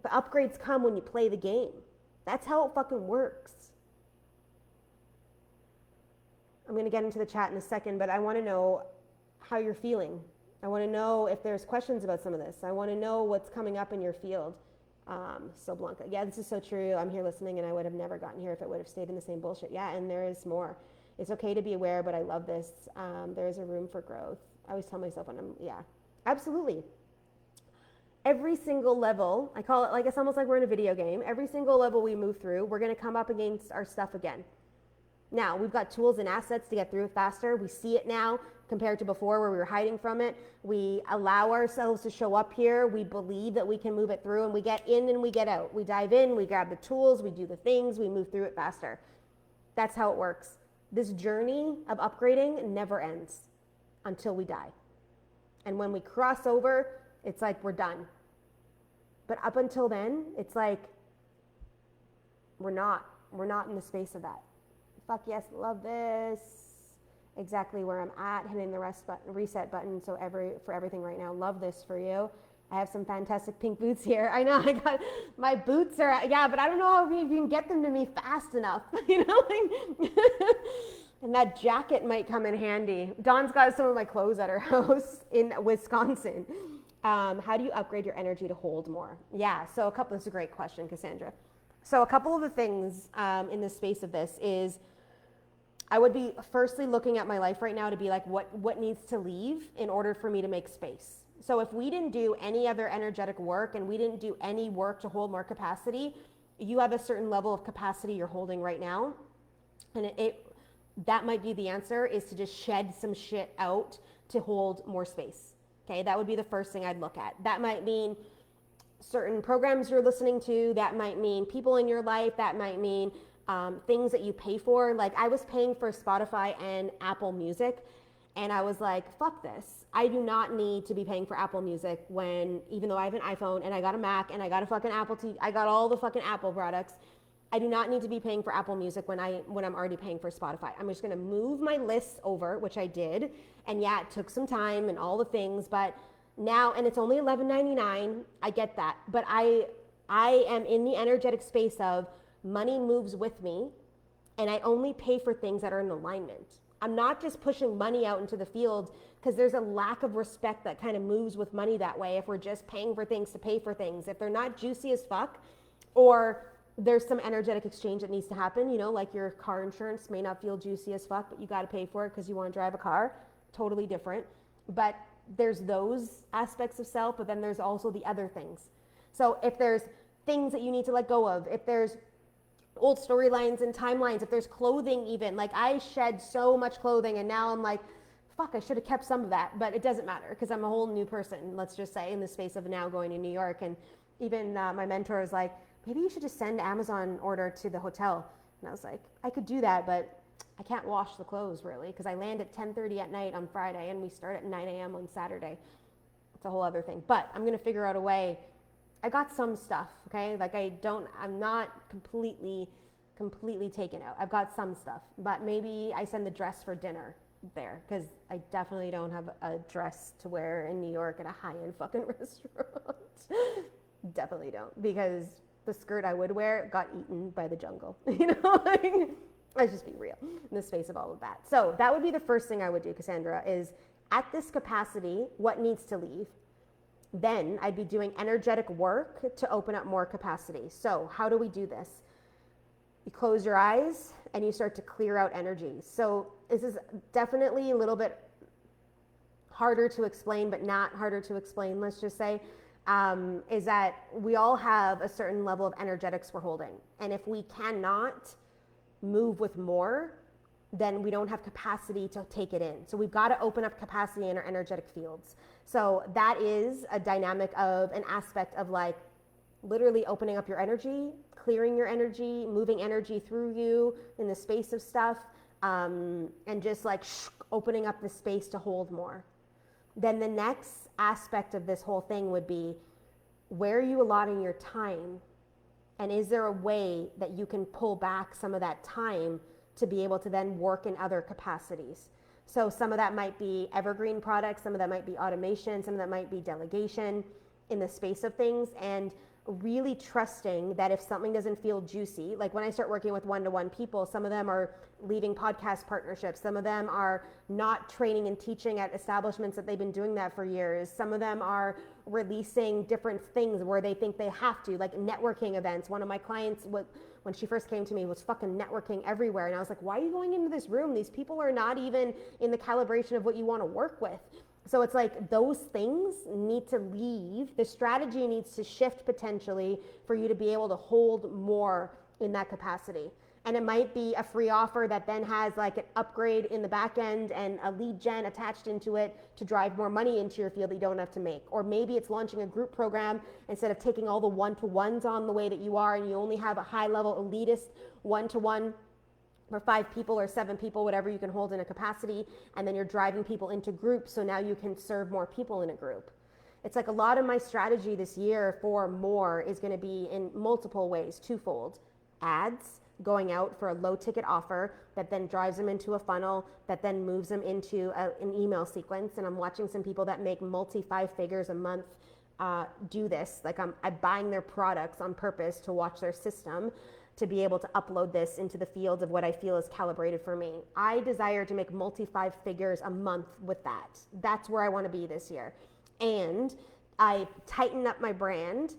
The upgrades come when you play the game. That's how it fucking works. I'm going to get into the chat in a second, but I want to know how you're feeling. I want to know if there's questions about some of this. I want to know what's coming up in your field. So Blanca, yeah, this is so true. I'm here listening, and I would have never gotten here if it would have stayed in the same bullshit. Yeah, and there is more. It's okay to be aware, but I love this. There is a room for growth. I always tell myself when absolutely. Every single level, I call it like, it's almost like we're in a video game. Every single level we move through, we're going to come up against our stuff again. Now, we've got tools and assets to get through it faster. We see it now compared to before where we were hiding from it. We allow ourselves to show up here. We believe that we can move it through, and we get in and we get out. We dive in, we grab the tools, we do the things, we move through it faster. That's how it works. This journey of upgrading never ends until we die. And when we cross over, it's like we're done. But up until then, it's like we're not in the space of that. Fuck yes, love this. Exactly where I'm at, hitting the reset button for everything right now. Love this for you. I have some fantastic pink boots here. I know, I got, my boots are, but I don't know how you can get them to me fast enough. And that jacket might come in handy. Dawn's got some of my clothes at her house in Wisconsin. How do you upgrade your energy to hold more? Yeah, so this is a great question, Cassandra. So a couple of the things in the space of this is I would be firstly looking at my life right now to be like, what needs to leave in order for me to make space? So if we didn't do any other energetic work and we didn't do any work to hold more capacity, you have a certain level of capacity you're holding right now. And that might be the answer, is to just shed some shit out to hold more space. Okay, that would be the first thing I'd look at. That might mean certain programs you're listening to. That might mean people in your life. That might mean things that you pay for. Like I was paying for Spotify and Apple Music, and I was like, fuck this. I do not need to be paying for Apple Music even though I have an iPhone and I got a Mac and I got a fucking Apple TV, I got all the fucking Apple products. I do not need to be paying for Apple Music when I'm already paying for Spotify. I'm just gonna move my lists over, which I did. And yeah, it took some time and all the things, but now, and it's only $11.99, I get that. But I am in the energetic space of money moves with me, and I only pay for things that are in alignment. I'm not just pushing money out into the field, because there's a lack of respect that kind of moves with money that way if we're just paying for things to pay for things. If they're not juicy as fuck, or there's some energetic exchange that needs to happen, like your car insurance may not feel juicy as fuck, but you got to pay for it because you want to drive a car. Totally different. But there's those aspects of self, but then there's also the other things. So if there's things that you need to let go of, if there's old storylines and timelines, if there's clothing even, like I shed so much clothing and now I'm like, fuck, I should have kept some of that, but it doesn't matter because I'm a whole new person, let's just say, in the space of now going to New York. And even my mentor was like, maybe you should just send Amazon order to the hotel. And I was like, I could do that, but I can't wash the clothes really, because I land at 10:30 at night on Friday and we start at 9 a.m. on Saturday. It's a whole other thing, but I'm going to figure out a way. I got some stuff, okay? Like I'm not completely taken out. I've got some stuff, but maybe I send the dress for dinner there, because I definitely don't have a dress to wear in New York at a high-end fucking restaurant. Definitely don't, because the skirt I would wear got eaten by the jungle. Let's just be real in the space of all of that. So that would be the first thing I would do, Cassandra, is at this capacity, what needs to leave? Then I'd be doing energetic work to open up more capacity. So how do we do this? You close your eyes and you start to clear out energy. So this is definitely a little bit harder to explain, but not harder to explain, let's just say. Is that we all have a certain level of energetics we're holding. And if we cannot move with more, then we don't have capacity to take it in. So we've got to open up capacity in our energetic fields. So that is a dynamic of an aspect of like literally opening up your energy, clearing your energy, moving energy through you in the space of stuff, and just like opening up the space to hold more. Then the next aspect of this whole thing would be, where are you allotting your time? And is there a way that you can pull back some of that time to be able to then work in other capacities? So some of that might be evergreen products, some of that might be automation, some of that might be delegation in the space of things, and really trusting that if something doesn't feel juicy, like when I start working with one-to-one people, some of them are leaving podcast partnerships, some of them are not training and teaching at establishments that they've been doing that for years, some of them are releasing different things where they think they have to, like networking events. One of my clients, when she first came to me, was fucking networking everywhere, and I was like, why are you going into this room? These people are not even in the calibration of what you want to work with. So it's like those things need to leave. The strategy needs to shift potentially for you to be able to hold more in that capacity. And it might be a free offer that then has like an upgrade in the back end and a lead gen attached into it to drive more money into your field that you don't have to make. Or maybe it's launching a group program instead of taking all the one-to-ones on the way that you are, and you only have a high-level elitist one-to-one for 5 people or 7 people, whatever you can hold in a capacity, and then you're driving people into groups, so now you can serve more people in a group. It's like a lot of my strategy this year for more is going to be in multiple ways, twofold. Ads, going out for a low ticket offer that then drives them into a funnel that then moves them into an email sequence. And I'm watching some people that make multi-5 figures a month do this. Like I'm buying their products on purpose to watch their system. to be able to upload this into the field of what I feel is calibrated for me. I desire to make multi-five figures a month with that. That's where I want to be this year. And I tightened up my brand,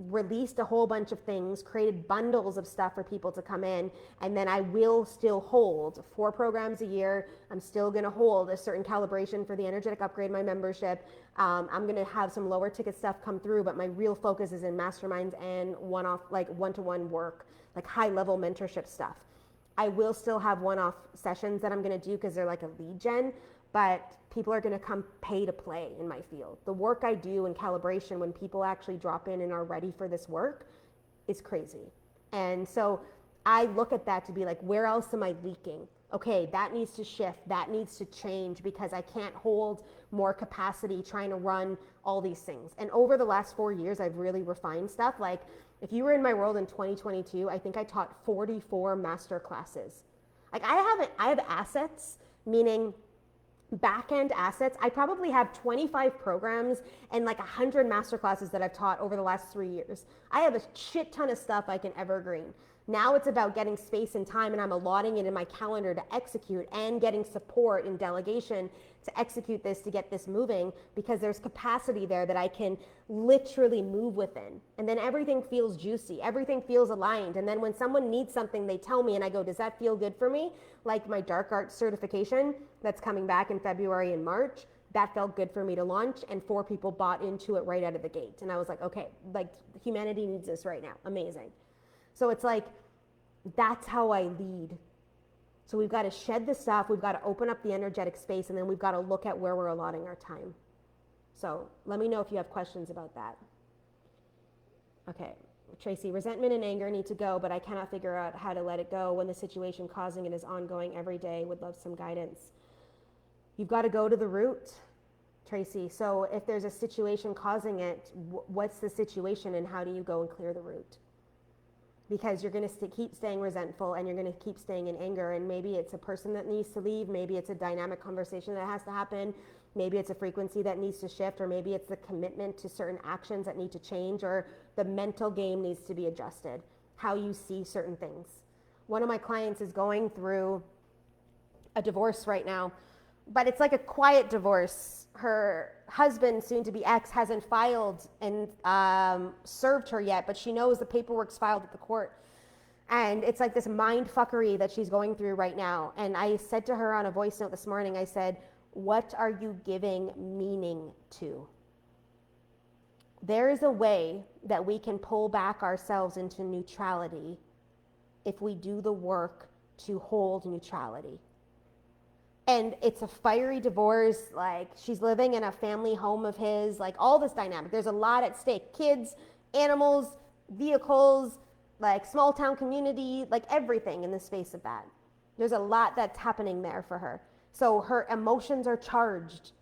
released a whole bunch of things, created bundles of stuff for people to come in, and then I will still hold 4 programs a year. I'm still going to hold a certain calibration for the energetic upgrade, my membership. I'm going to have some lower ticket stuff come through, but my real focus is in masterminds and one-off, like one-to-one work, like high-level mentorship stuff. I will still have one-off sessions that I'm going to do because they're like a lead gen, but people are going to come pay to play in my field. The work I do in calibration, when people actually drop in and are ready for this work, is crazy. And so I look at that to be like, where else am I leaking? Okay, that needs to shift, that needs to change, because I can't hold more capacity trying to run all these things. And over the last 4 years, I've really refined stuff. Like, if you were in my world in 2022, I think I taught 44 master classes. Like, I have assets, meaning back-end assets. I probably have 25 programs and like 100 masterclasses that I've taught over the last 3 years. I have a shit ton of stuff I can evergreen. Now it's about getting space and time, and I'm allotting it in my calendar to execute, and getting support and delegation to execute this, to get this moving, because there's capacity there that I can literally move within. And then everything feels juicy, everything feels aligned. And then when someone needs something, they tell me and I go, does that feel good for me? Like my dark arts certification that's coming back in February and March, that felt good for me to launch, and 4 people bought into it right out of the gate. And I was like, okay, like humanity needs this right now. Amazing. So it's like, that's how I lead. So we've got to shed the stuff, we've got to open up the energetic space, and then we've got to look at where we're allotting our time. So let me know if you have questions about that. Okay, Tracy, resentment and anger need to go, but I cannot figure out how to let it go when the situation causing it is ongoing every day. Would love some guidance. You've got to go to the root, Tracy. So if there's a situation causing it, what's the situation, and how do you go and clear the root? Because you're going to keep staying resentful, and you're going to keep staying in anger, and maybe it's a person that needs to leave, maybe it's a dynamic conversation that has to happen, maybe it's a frequency that needs to shift, or maybe it's the commitment to certain actions that need to change, or the mental game needs to be adjusted, how you see certain things. One of my clients is going through a divorce right now, but it's like a quiet divorce. Her husband, soon to be ex, hasn't filed and served her yet, but she knows the paperwork's filed at the court. And it's like this mind fuckery that she's going through right now. And I said to her on a voice note this morning, I said, what are you giving meaning to? There is a way that we can pull back ourselves into neutrality if we do the work to hold neutrality. And it's a fiery divorce, like she's living in a family home of his, like all this dynamic. There's a lot at stake. Kids, animals, vehicles, like small town community, like everything in the space of that. There's a lot that's happening there for her. So her emotions are charged.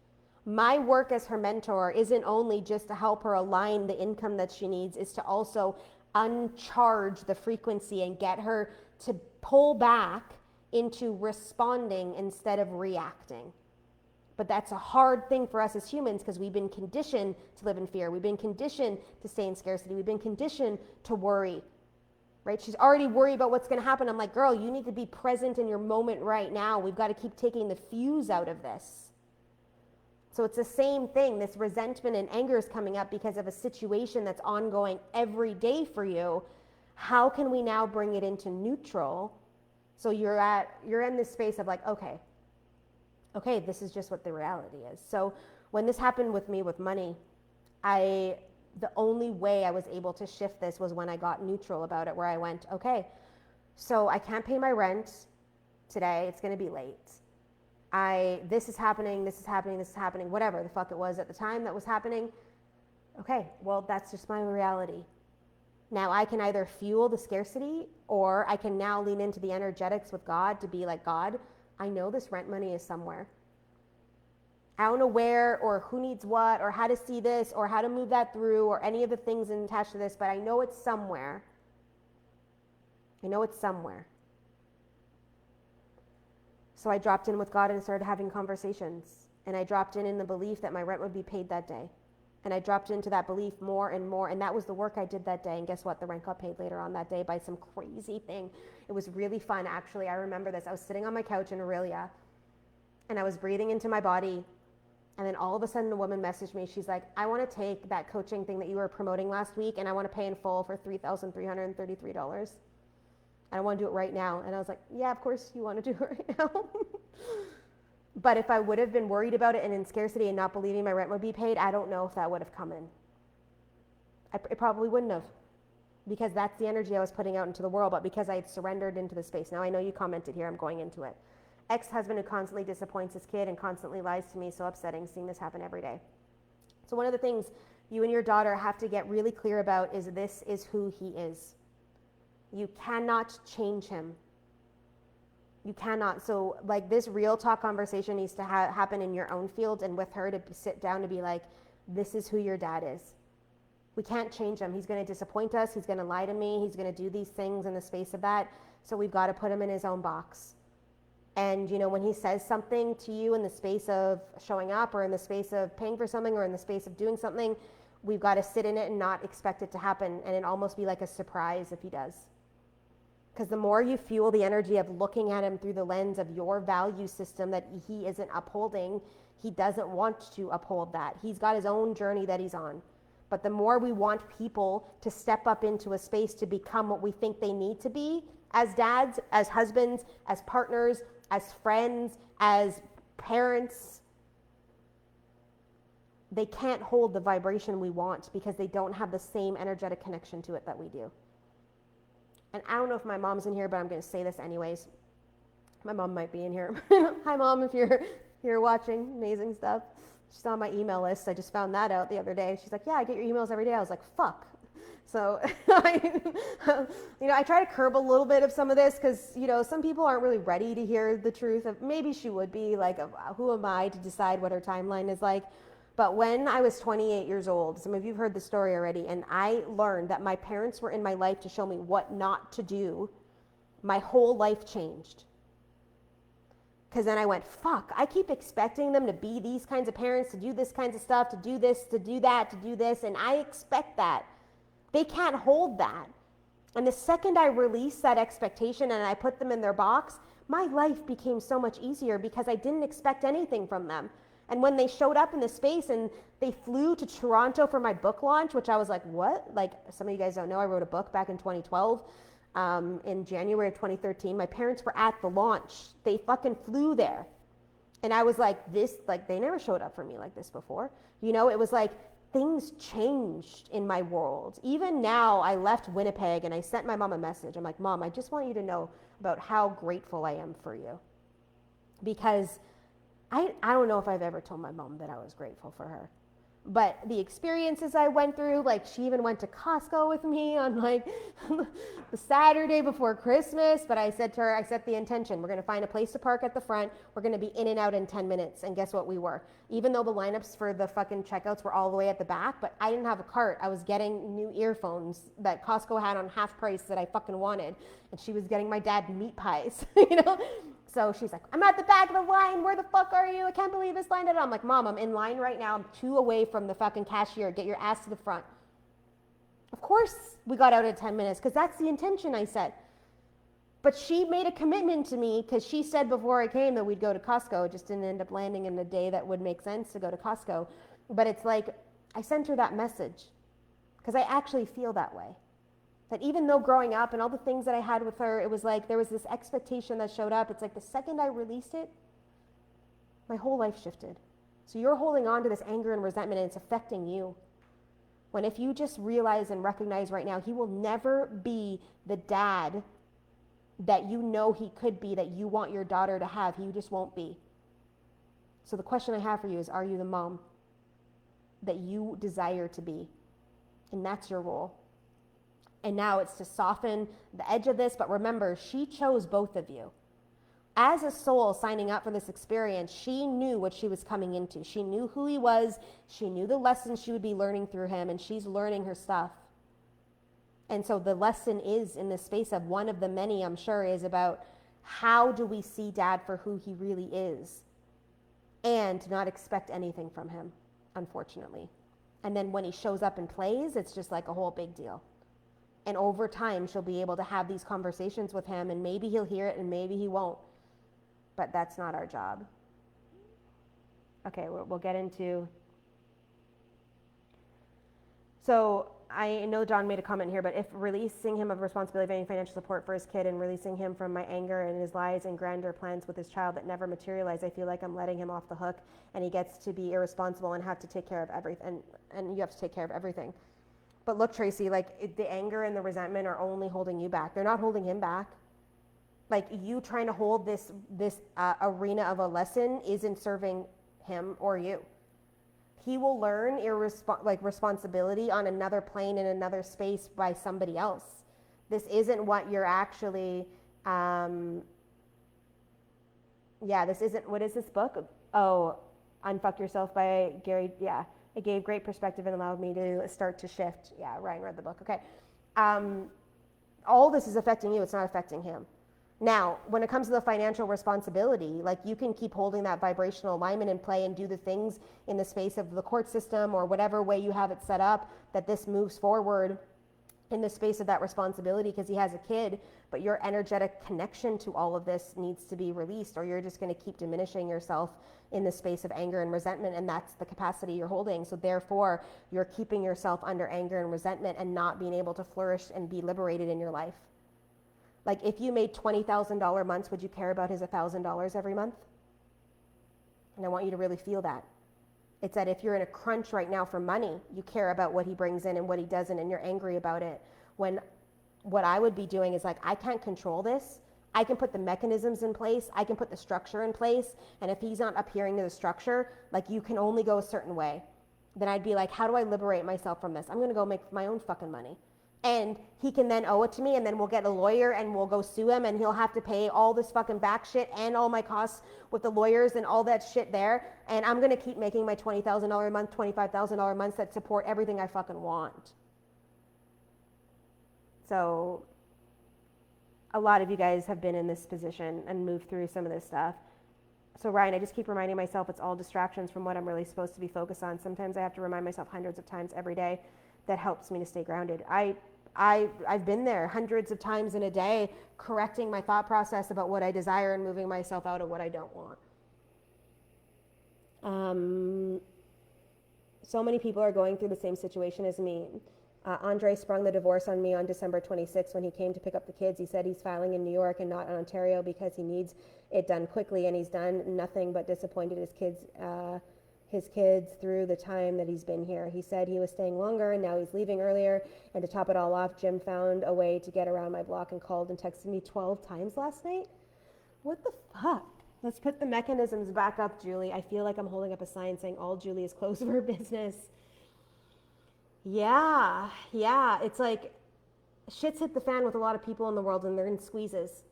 My work as her mentor isn't only just to help her align the income that she needs, is to also uncharge the frequency and get her to pull back into responding instead of reacting. But that's a hard thing for us as humans, because we've been conditioned to live in fear. We've been conditioned to stay in scarcity. We've been conditioned to worry, right? She's already worried about what's going to happen. I'm like, girl, you need to be present in your moment right now. We've got to keep taking the fuse out of this. So it's the same thing. This resentment and anger is coming up because of a situation that's ongoing every day for you. How can we now bring it into neutral? So you're in this space of like, okay, this is just what the reality is. So when this happened with me with money, the only way I was able to shift this was when I got neutral about it, where I went, okay, so I can't pay my rent today. It's going to be late. This is happening, whatever the fuck it was at the time that was happening. Okay, well, that's just my reality. Now I can either fuel the scarcity, or I can now lean into the energetics with God to be like, God, I know this rent money is somewhere. I don't know where or who needs what or how to see this or how to move that through or any of the things attached to this, but I know it's somewhere. I know it's somewhere. So I dropped in with God and started having conversations. And I dropped in the belief that my rent would be paid that day. And I dropped into that belief more and more. And that was the work I did that day. And guess what? The rent got paid later on that day by some crazy thing. It was really fun, actually. I remember this. I was sitting on my couch in Aurelia, and I was breathing into my body. And then all of a sudden, a woman messaged me. She's like, I want to take that coaching thing that you were promoting last week, and I want to pay in full for $3,333. And I want to do it right now. And I was like, yeah, of course you want to do it right now. But if I would have been worried about it and in scarcity and not believing my rent would be paid, I don't know if that would have come in. It probably wouldn't have, because that's the energy I was putting out into the world, but because I had surrendered into the space. Now I know you commented here, I'm going into it. Ex-husband who constantly disappoints his kid and constantly lies to me, so upsetting seeing this happen every day. So one of the things you and your daughter have to get really clear about is this is who he is. You cannot change him. You cannot. So like this real talk conversation needs to happen in your own field and with her to sit down to be like, this is who your dad is. We can't change him. He's going to disappoint us. He's going to lie to me. He's going to do these things in the space of that. So we've got to put him in his own box. And, you know, when he says something to you in the space of showing up or in the space of paying for something or in the space of doing something, we've got to sit in it and not expect it to happen. And it almost be like a surprise if he does. Because the more you fuel the energy of looking at him through the lens of your value system that he isn't upholding, he doesn't want to uphold that. He's got his own journey that he's on. But the more we want people to step up into a space to become what we think they need to be, as dads, as husbands, as partners, as friends, as parents, they can't hold the vibration we want because they don't have the same energetic connection to it that we do. And I don't know if my mom's in here, but I'm going to say this anyways. My mom might be in here. Hi, Mom, if you're watching. Amazing stuff. She's on my email list. I just found that out the other day. She's like, yeah, I get your emails every day. I was like, fuck. So, I try to curb a little bit of some of this because, some people aren't really ready to hear the truth. Maybe she would be like, who am I to decide what her timeline is like? But when I was 28 years old, some of you have heard the story already, and I learned that my parents were in my life to show me what not to do, my whole life changed. Because then I went, fuck, I keep expecting them to be these kinds of parents, to do this kinds of stuff, to do this, to do that, to do this, and I expect that. They can't hold that. And the second I released that expectation and I put them in their box, my life became so much easier because I didn't expect anything from them. And when they showed up in the space and they flew to Toronto for my book launch, which I was like, what? Like, some of you guys don't know, I wrote a book back in 2012. In January of 2013, my parents were at the launch. They fucking flew there. And I was like, they never showed up for me like this before. It was like things changed in my world. Even now, I left Winnipeg and I sent my mom a message. I'm like, Mom, I just want you to know about how grateful I am for you. Because I don't know if I've ever told my mom that I was grateful for her. But the experiences I went through, like she even went to Costco with me on like the Saturday before Christmas. But I said to her, I set the intention. We're going to find a place to park at the front. We're going to be in and out in 10 minutes. And guess what we were? Even though the lineups for the fucking checkouts were all the way at the back, but I didn't have a cart. I was getting new earphones that Costco had on half price that I fucking wanted. And she was getting my dad meat pies, So she's like, I'm at the back of the line. Where the fuck are you? I can't believe this line. I'm like, Mom, I'm in line right now. I'm 2 away from the fucking cashier. Get your ass to the front. Of course we got out in 10 minutes because that's the intention I set. But she made a commitment to me because she said before I came that we'd go to Costco. It just didn't end up landing in a day that would make sense to go to Costco. But it's like, I sent her that message because I actually feel that way. That even though growing up and all the things that I had with her, it was like there was this expectation that showed up. It's like the second I released it, my whole life shifted. So you're holding on to this anger and resentment and it's affecting you. When if you just realize and recognize right now, he will never be the dad that you know he could be, that you want your daughter to have. He just won't be. So the question I have for you is, are you the mom that you desire to be? And that's your role. And now it's to soften the edge of this. But remember, she chose both of you. As a soul signing up for this experience, she knew what she was coming into. She knew who he was. She knew the lessons she would be learning through him. And she's learning her stuff. And so the lesson is in the space of one of the many, I'm sure, is about how do we see dad for who he really is and not expect anything from him, unfortunately. And then when he shows up and plays, it's just like a whole big deal. And over time, she'll be able to have these conversations with him, and maybe he'll hear it and maybe he won't. But that's not our job. Okay, we'll get into... So I know John made a comment here, but if releasing him of responsibility of any financial support for his kid and releasing him from my anger and his lies and grander plans with his child that never materialize, I feel like I'm letting him off the hook, and he gets to be irresponsible and have to take care of everything. And you have to take care of everything. But look, Tracy, like the anger and the resentment are only holding you back. They're not holding him back. Like you trying to hold this arena of a lesson isn't serving him or you. He will learn responsibility on another plane in another space by somebody else. This isn't what you're actually, this isn't, what is this book? Oh, Unfuck Yourself by Gary, yeah. It gave great perspective and allowed me to start to shift. Yeah, Ryan read the book, okay. All this is affecting you, it's not affecting him. Now, when it comes to the financial responsibility, like you can keep holding that vibrational alignment in play and do the things in the space of the court system or whatever way you have it set up that this moves forward in the space of that responsibility because he has a kid, but your energetic connection to all of this needs to be released, or you're just going to keep diminishing yourself in the space of anger and resentment, and that's the capacity you're holding. So therefore, you're keeping yourself under anger and resentment and not being able to flourish and be liberated in your life. Like if you made $20,000 months, would you care about his $1,000 every month? And I want you to really feel that. It's that if you're in a crunch right now for money, you care about what he brings in and what he doesn't, and you're angry about it. When what I would be doing is like, I can't control this. I can put the mechanisms in place. I can put the structure in place. And if he's not adhering to the structure, like you can only go a certain way. Then I'd be like, how do I liberate myself from this? I'm going to go make my own fucking money. And he can then owe it to me, and then we'll get a lawyer and we'll go sue him, and he'll have to pay all this fucking back shit and all my costs with the lawyers and all that shit there. And I'm going to keep making my $20,000 a month, $25,000 a month that support everything I fucking want. So a lot of you guys have been in this position and moved through some of this stuff. So Ryan, I just keep reminding myself it's all distractions from what I'm really supposed to be focused on. Sometimes I have to remind myself hundreds of times every day. That helps me to stay grounded. I've been there hundreds of times in a day, correcting my thought process about what I desire and moving myself out of what I don't want. So many people are going through the same situation as me. Andre sprung the divorce on me on December 26th when he came to pick up the kids. He said he's filing in New York and not in Ontario because he needs it done quickly, and he's done nothing but disappointed his kids through the time that he's been here. He said he was staying longer and now he's leaving earlier. And to top it all off, Jim found a way to get around my block and called and texted me 12 times last night. What the fuck? Let's put the mechanisms back up, Julie. I feel like I'm holding up a sign saying all Julie is closed for business. Yeah. It's like shit's hit the fan with a lot of people in the world, and they're in squeezes.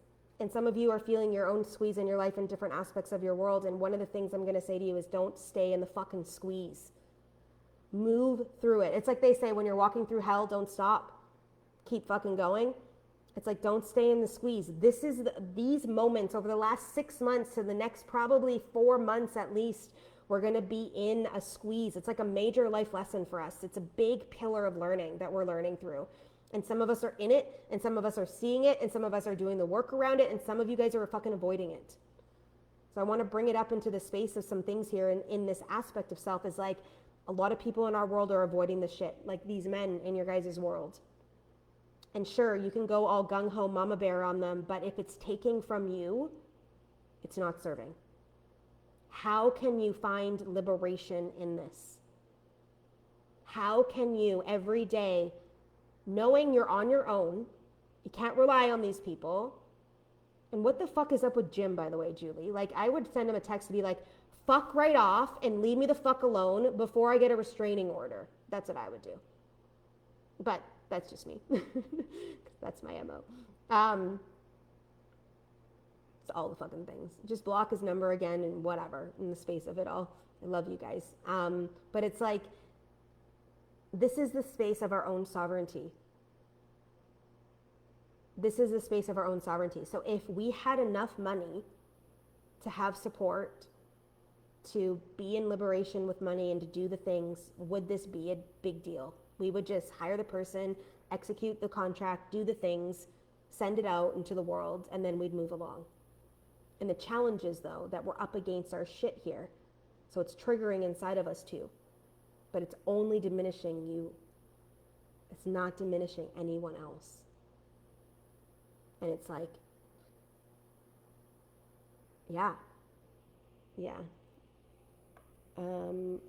And some of you are feeling your own squeeze in your life in different aspects of your world. And one of the things I'm going to say to you is don't stay in the fucking squeeze. Move through it. It's like they say when you're walking through hell, don't stop. Keep fucking going. It's like don't stay in the squeeze. These moments over the last 6 months to the next probably 4 months at least, we're going to be in a squeeze. It's like a major life lesson for us. It's a big pillar of learning that we're learning through. And some of us are in it, and some of us are seeing it, and some of us are doing the work around it, and some of you guys are fucking avoiding it. So I want to bring it up into the space of some things here in this aspect of self is like a lot of people in our world are avoiding the shit, like these men in your guys' world. And sure, you can go all gung-ho mama bear on them, but if it's taking from you, it's not serving. How can you find liberation in this? How can you every day, knowing you're on your own, you can't rely on these people. And what the fuck is up with Jim, by the way, Julie? Like, I would send him a text to be like, fuck right off and leave me the fuck alone before I get a restraining order. That's what I would do. But that's just me. That's my MO. It's all the fucking things. Just block his number again and whatever in the space of it all. I love you guys. But it's like, this is the space of our own sovereignty. This is the space of our own sovereignty. So if we had enough money to have support to be in liberation with money and to do the things, would this be a big deal? We would just hire the person, execute the contract, do the things, send it out into the world, and then we'd move along. And the challenge is, though, that we're up against our shit here. So it's triggering inside of us too. But it's only diminishing you. It's not diminishing anyone else. And it's like, yeah.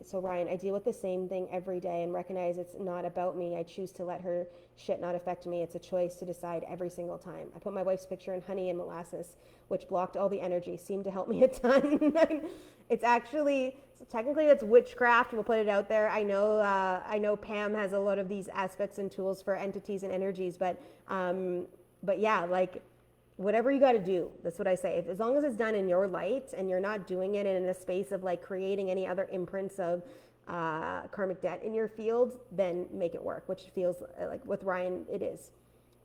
So Ryan, I deal with the same thing every day and recognize it's not about me. I choose to let her shit not affect me. It's a choice to decide every single time. I put my wife's picture in honey and molasses, which blocked all the energy, seemed to help me a ton. It's actually, technically that's witchcraft. We'll put it out there. I know Pam has a lot of these aspects and tools for entities and energies, but yeah, like, whatever you got to do, that's what I say. As long as it's done in your light and you're not doing it in a space of like creating any other imprints of karmic debt in your field, then make it work, which feels like with Ryan, it is.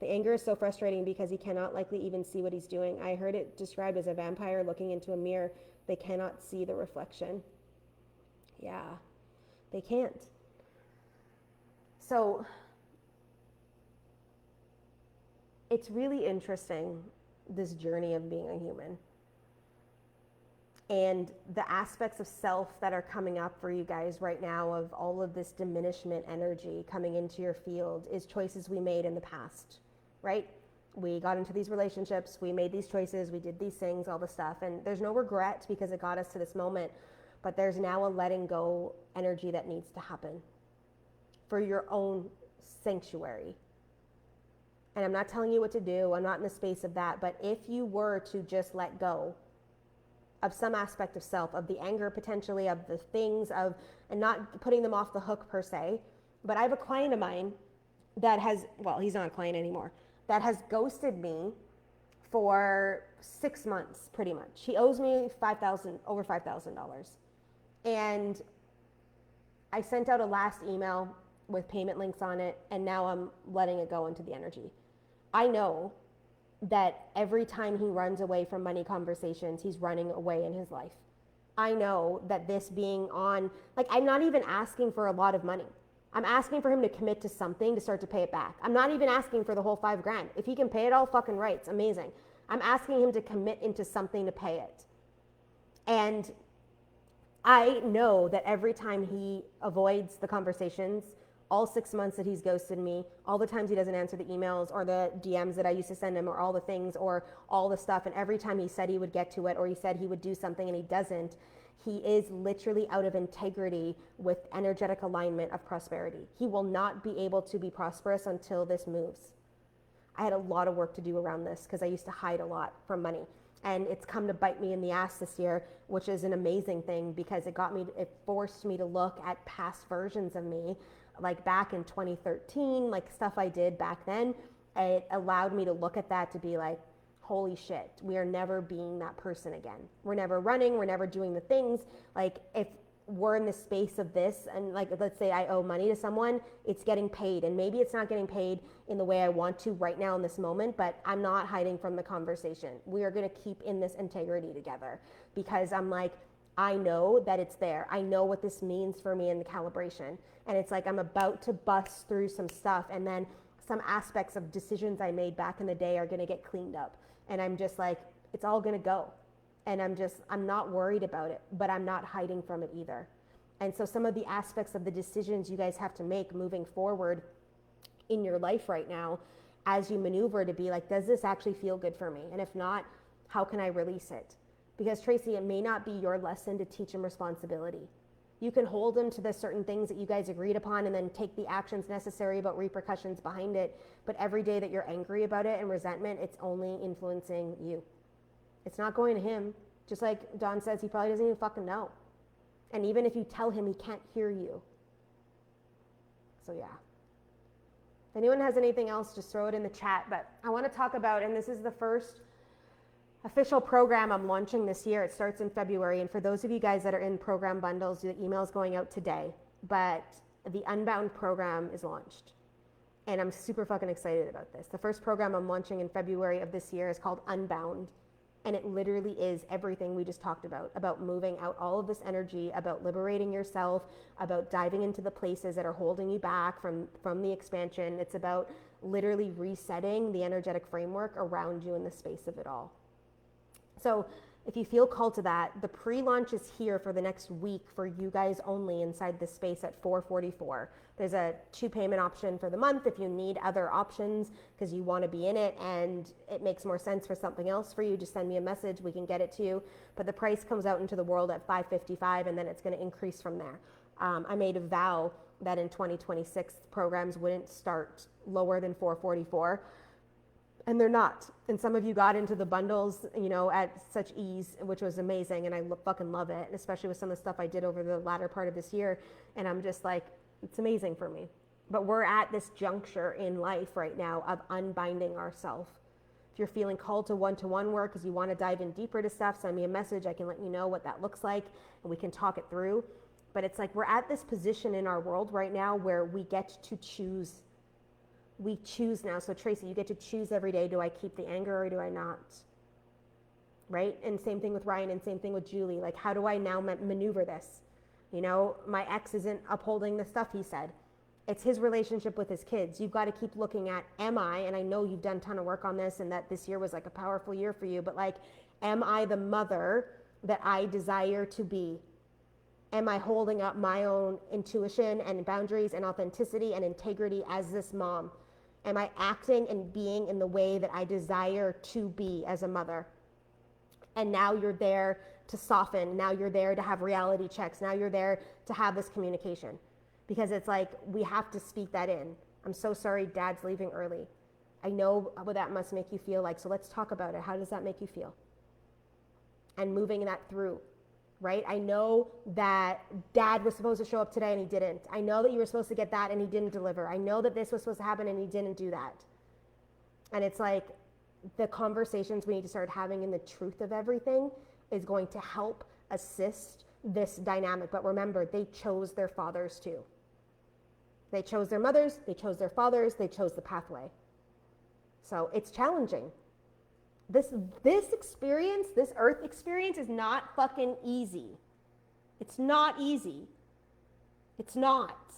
The anger is so frustrating because he cannot likely even see what he's doing. I heard it described as a vampire looking into a mirror. They cannot see the reflection. Yeah, they can't. So it's really interesting, this journey of being a human. And the aspects of self that are coming up for you guys right now, of all of this diminishment energy coming into your field, is choices we made in the past, right? We got into these relationships, we made these choices, we did these things, all the stuff. And there's no regret because it got us to this moment, but there's now a letting go energy that needs to happen for your own sanctuary. And I'm not telling you what to do, I'm not in the space of that, but if you were to just let go of some aspect of self, of the anger potentially, of the things, of, and not putting them off the hook per se, but I have a client of mine that has, well, he's not a client anymore, that has ghosted me for 6 months, pretty much. He owes me over $5,000. And I sent out a last email with payment links on it, and now I'm letting it go into the energy. I know that every time he runs away from money conversations, he's running away in his life. I know that this being on, like, I'm not even asking for a lot of money. I'm asking for him to commit to something to start to pay it back. I'm not even asking for the whole $5,000. If he can pay it all, fucking right, it's amazing. I'm asking him to commit into something to pay it. And I know that every time he avoids the conversations, all 6 months that he's ghosted me, all the times he doesn't answer the emails or the DMs that I used to send him, or all the things or all the stuff, and every time he said he would get to it or he said he would do something and he doesn't, he is literally out of integrity with energetic alignment of prosperity. He will not be able to be prosperous until this moves. I had a lot of work to do around this because I used to hide a lot from money. And it's come to bite me in the ass this year, which is an amazing thing because it forced me to look at past versions of me, like back in 2013, like stuff I did back then. It allowed me to look at that to be like, holy shit, we are never being that person again. We're never running, we're never doing the things. Like, if we're in the space of this, and like, let's say I owe money to someone, it's getting paid, and maybe it's not getting paid in the way I want to right now in this moment, but I'm not hiding from the conversation. We are gonna keep in this integrity together because I'm like, I know that it's there. I know what this means for me in the calibration. And it's like I'm about to bust through some stuff, and then some aspects of decisions I made back in the day are gonna get cleaned up. And I'm just like, it's all gonna go. And I'm not worried about it, but I'm not hiding from it either. And so some of the aspects of the decisions you guys have to make moving forward in your life right now, as you maneuver to be like, does this actually feel good for me? And if not, how can I release it? Because Tracy, it may not be your lesson to teach him responsibility. You can hold him to the certain things that you guys agreed upon and then take the actions necessary about repercussions behind it. But every day that you're angry about it and resentment, it's only influencing you. It's not going to him. Just like Don says, he probably doesn't even fucking know. And even if you tell him, he can't hear you. So yeah. If anyone has anything else, just throw it in the chat. But I want to talk about, and this is the first official program I'm launching this year. It starts in February. And for those of you guys that are in program bundles, the email's going out today. But the Unbound program is launched. And I'm super fucking excited about this. The first program I'm launching in February of this year is called Unbound. And it literally is everything we just talked about moving out all of this energy, about liberating yourself, about diving into the places that are holding you back from the expansion. It's about literally resetting the energetic framework around you in the space of it all. So if you feel called to that, the pre-launch is here for the next week for you guys only inside this space at 444. There's a 2 payment option for the month if you need other options because you want to be in it and it makes more sense for something else for you. Just send me a message, we can get it to you. But the price comes out into the world at 555 and then it's going to increase from there. I made a vow that in 2026 programs wouldn't start lower than 444. And they're not. And some of you got into the bundles, you know, at such ease, which was amazing. And I fucking love it, especially with some of the stuff I did over the latter part of this year. And I'm just like, it's amazing for me. But we're at this juncture in life right now of unbinding ourselves. If you're feeling called to one-to-one work because you want to dive in deeper to stuff, send me a message. I can let you know what that looks like and we can talk it through. But it's like we're at this position in our world right now where we get to choose. We choose now. So Tracy, you get to choose every day. Do I keep the anger or do I not? Right? And same thing with Ryan and same thing with Julie. Like, how do I now maneuver this? You know, my ex isn't upholding the stuff he said. It's his relationship with his kids. You've got to keep looking at, am I, and I know you've done a ton of work on this and that this year was like a powerful year for you, but like, am I the mother that I desire to be? Am I holding up my own intuition and boundaries and authenticity and integrity as this mom? Am I acting and being in the way that I desire to be as a mother? And now you're there to soften. Now you're there to have reality checks. Now you're there to have this communication. Because it's like, we have to speak that in. I'm so sorry Dad's leaving early. I know what that must make you feel like. So let's talk about it. How does that make you feel? And moving that through. Right? I know that Dad was supposed to show up today and he didn't. I know that you were supposed to get that and he didn't deliver. I know that this was supposed to happen and he didn't do that. And it's like the conversations we need to start having in the truth of everything is going to help assist this dynamic. But remember, they chose their fathers too. They chose their mothers, they chose their fathers, they chose the pathway. So it's challenging. This experience, this earth experience is not fucking easy. It's not easy. It's not.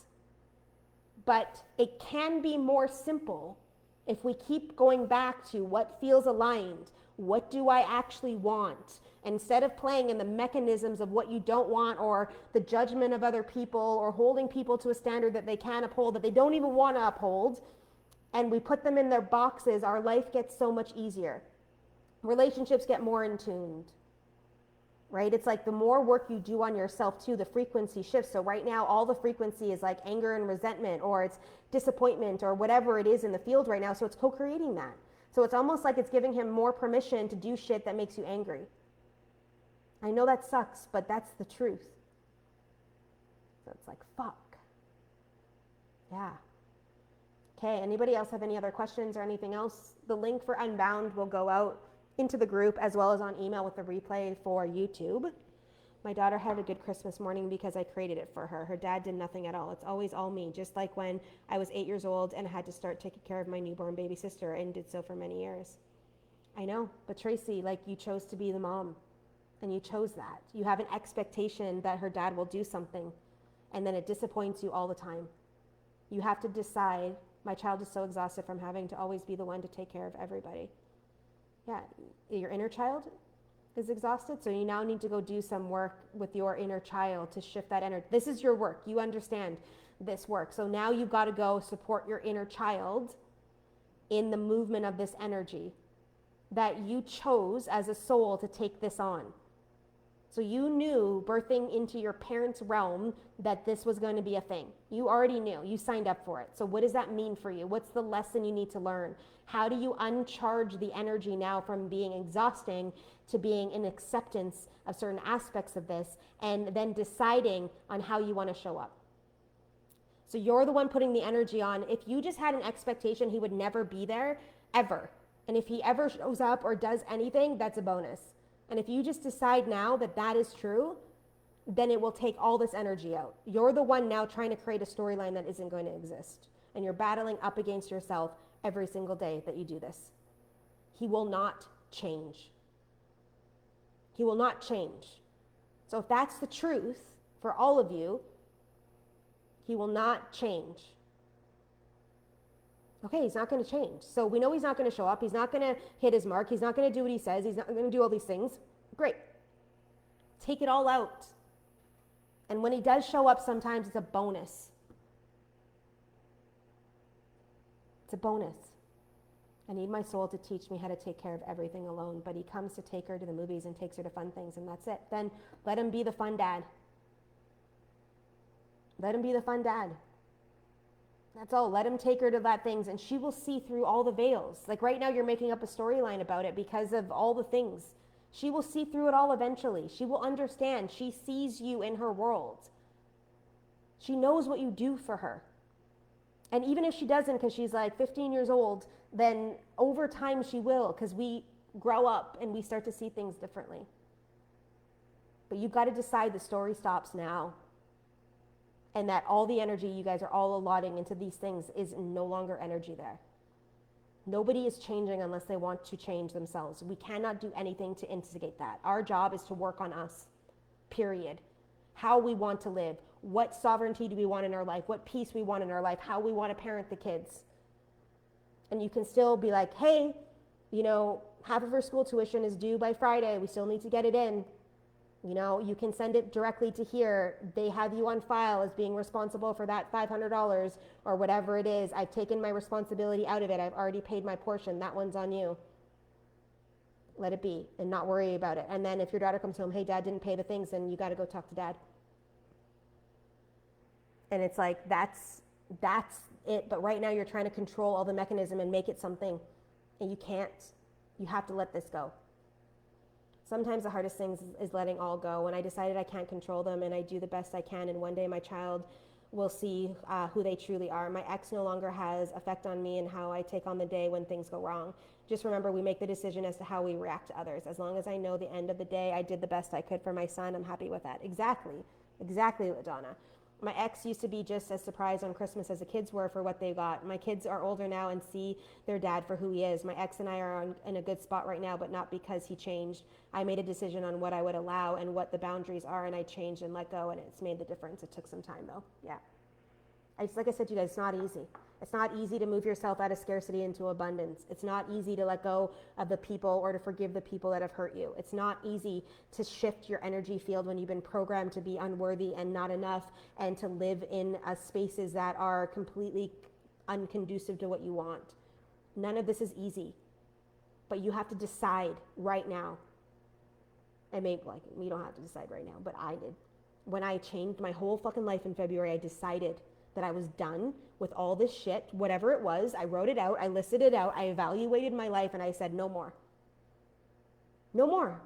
But it can be more simple if we keep going back to what feels aligned. What do I actually want? Instead of playing in the mechanisms of what you don't want or the judgment of other people or holding people to a standard that they can't uphold, that they don't even want to uphold, and we put them in their boxes, our life gets so much easier. Relationships get more in tuned, right? It's like the more work you do on yourself too, the frequency shifts. So right now, all the frequency is like anger and resentment, or it's disappointment, or whatever it is in the field right now. So it's co-creating that. So it's almost like it's giving him more permission to do shit that makes you angry. I know that sucks, but that's the truth. So it's like, fuck. Yeah. Okay, anybody else have any other questions or anything else? The link for Unbound will go out into the group as well as on email with the replay for YouTube. My daughter had a good Christmas morning because I created it for her. Her dad did nothing at all. It's always all me, just like when I was 8 years old and had to start taking care of my newborn baby sister and did so for many years. I know, but Tracy, like, you chose to be the mom and you chose that. You have an expectation that her dad will do something and then it disappoints you all the time. You have to decide, my child is so exhausted from having to always be the one to take care of everybody. Yeah, your inner child is exhausted, so you now need to go do some work with your inner child to shift that energy. This is your work. You understand this work. So now you've got to go support your inner child in the movement of this energy that you chose as a soul to take this on. So you knew birthing into your parents' realm that this was going to be a thing. You already knew. You signed up for it. So what does that mean for you? What's the lesson you need to learn? How do you uncharge the energy now from being exhausting to being in acceptance of certain aspects of this and then deciding on how you want to show up? So you're the one putting the energy on. If you just had an expectation he would never be there, ever, and if he ever shows up or does anything, that's a bonus. And if you just decide now that that is true, then it will take all this energy out. You're the one now trying to create a storyline that isn't going to exist. And you're battling up against yourself every single day that you do this. He will not change. He will not change. So if that's the truth for all of you, he will not change. Okay, he's not going to change. So we know he's not going to show up. He's not going to hit his mark. He's not going to do what he says. He's not going to do all these things. Great. Take it all out. And when he does show up, sometimes it's a bonus. It's a bonus. I need my soul to teach me how to take care of everything alone, but he comes to take her to the movies and takes her to fun things, and that's it. Then let him be the fun dad. Let him be the fun dad. That's all. Let him take her to that things, and she will see through all the veils. Like right now, you're making up a storyline about it because of all the things. She will see through it all eventually. She will understand. She sees you in her world. She knows what you do for her. And even if she doesn't, because she's like 15 years old, then over time she will, because we grow up and we start to see things differently. But you've got to decide the story stops now. And that all the energy you guys are all allotting into these things is no longer energy there. Nobody is changing unless they want to change themselves. We cannot do anything to instigate that. Our job is to work on us, period. How we want to live, what sovereignty do we want in our life, what peace we want in our life, how we want to parent the kids. And you can still be like, hey, you know, half of her school tuition is due by Friday. We still need to get it in. You know, you can send it directly to here. They have you on file as being responsible for that $500 or whatever it is. I've taken my responsibility out of it. I've already paid my portion. That one's on you. Let it be and not worry about it. And then if your daughter comes home, hey, dad didn't pay the things, then you got to go talk to dad. And it's like, that's it. But right now you're trying to control all the mechanism and make it something. And you can't. You have to let this go. Sometimes the hardest thing is letting all go. When I decided I can't control them and I do the best I can, and one day my child will see who they truly are. My ex no longer has effect on me and how I take on the day when things go wrong. Just remember, we make the decision as to how we react to others. As long as I know the end of the day, I did the best I could for my son, I'm happy with that. Exactly, LaDonna. My ex used to be just as surprised on Christmas as the kids were for what they got. My kids are older now and see their dad for who he is. My ex and I are in a good spot right now, but not because he changed. I made a decision on what I would allow and what the boundaries are, and I changed and let go, and it's made the difference. It took some time, though. Yeah. Like I said to you guys, it's not easy. It's not easy to move yourself out of scarcity into abundance. It's not easy to let go of the people or to forgive the people that have hurt you. It's not easy to shift your energy field when you've been programmed to be unworthy and not enough and to live in spaces that are completely unconducive to what you want. None of this is easy, but you have to decide right now. And maybe, like, you don't have to decide right now, but I did. When I changed my whole fucking life in February, I decided that I was done with all this shit, whatever it was. I wrote it out, I listed it out, I evaluated my life, and I said, no more. No more.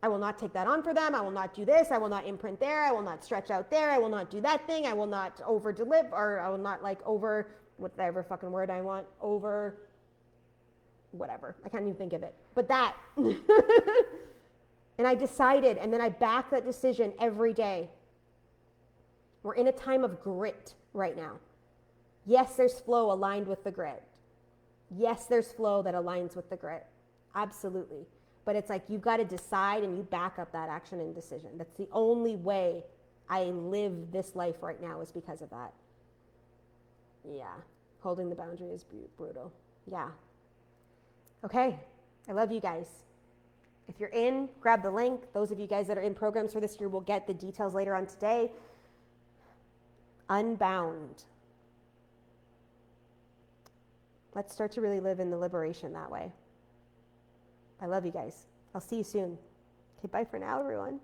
I will not take that on for them. I will not do this. I will not imprint there. I will not stretch out there. I will not do that thing. I will not over deliver, or I will not over, whatever fucking word I want, over, whatever. I can't even think of it. But that. And I decided, and then I back that decision every day. We're in a time of grit right now. Yes, there's flow aligned with the grit. Yes, there's flow that aligns with the grit. Absolutely. But it's like you've got to decide and you back up that action and decision. That's the only way I live this life right now is because of that. Yeah. Holding the boundary is brutal. Yeah. Okay. I love you guys. If you're in, grab the link. Those of you guys that are in programs for this year will get the details later on today. Unbound. Let's start to really live in the liberation that way. I love you guys. I'll see you soon. Okay, bye for now, everyone.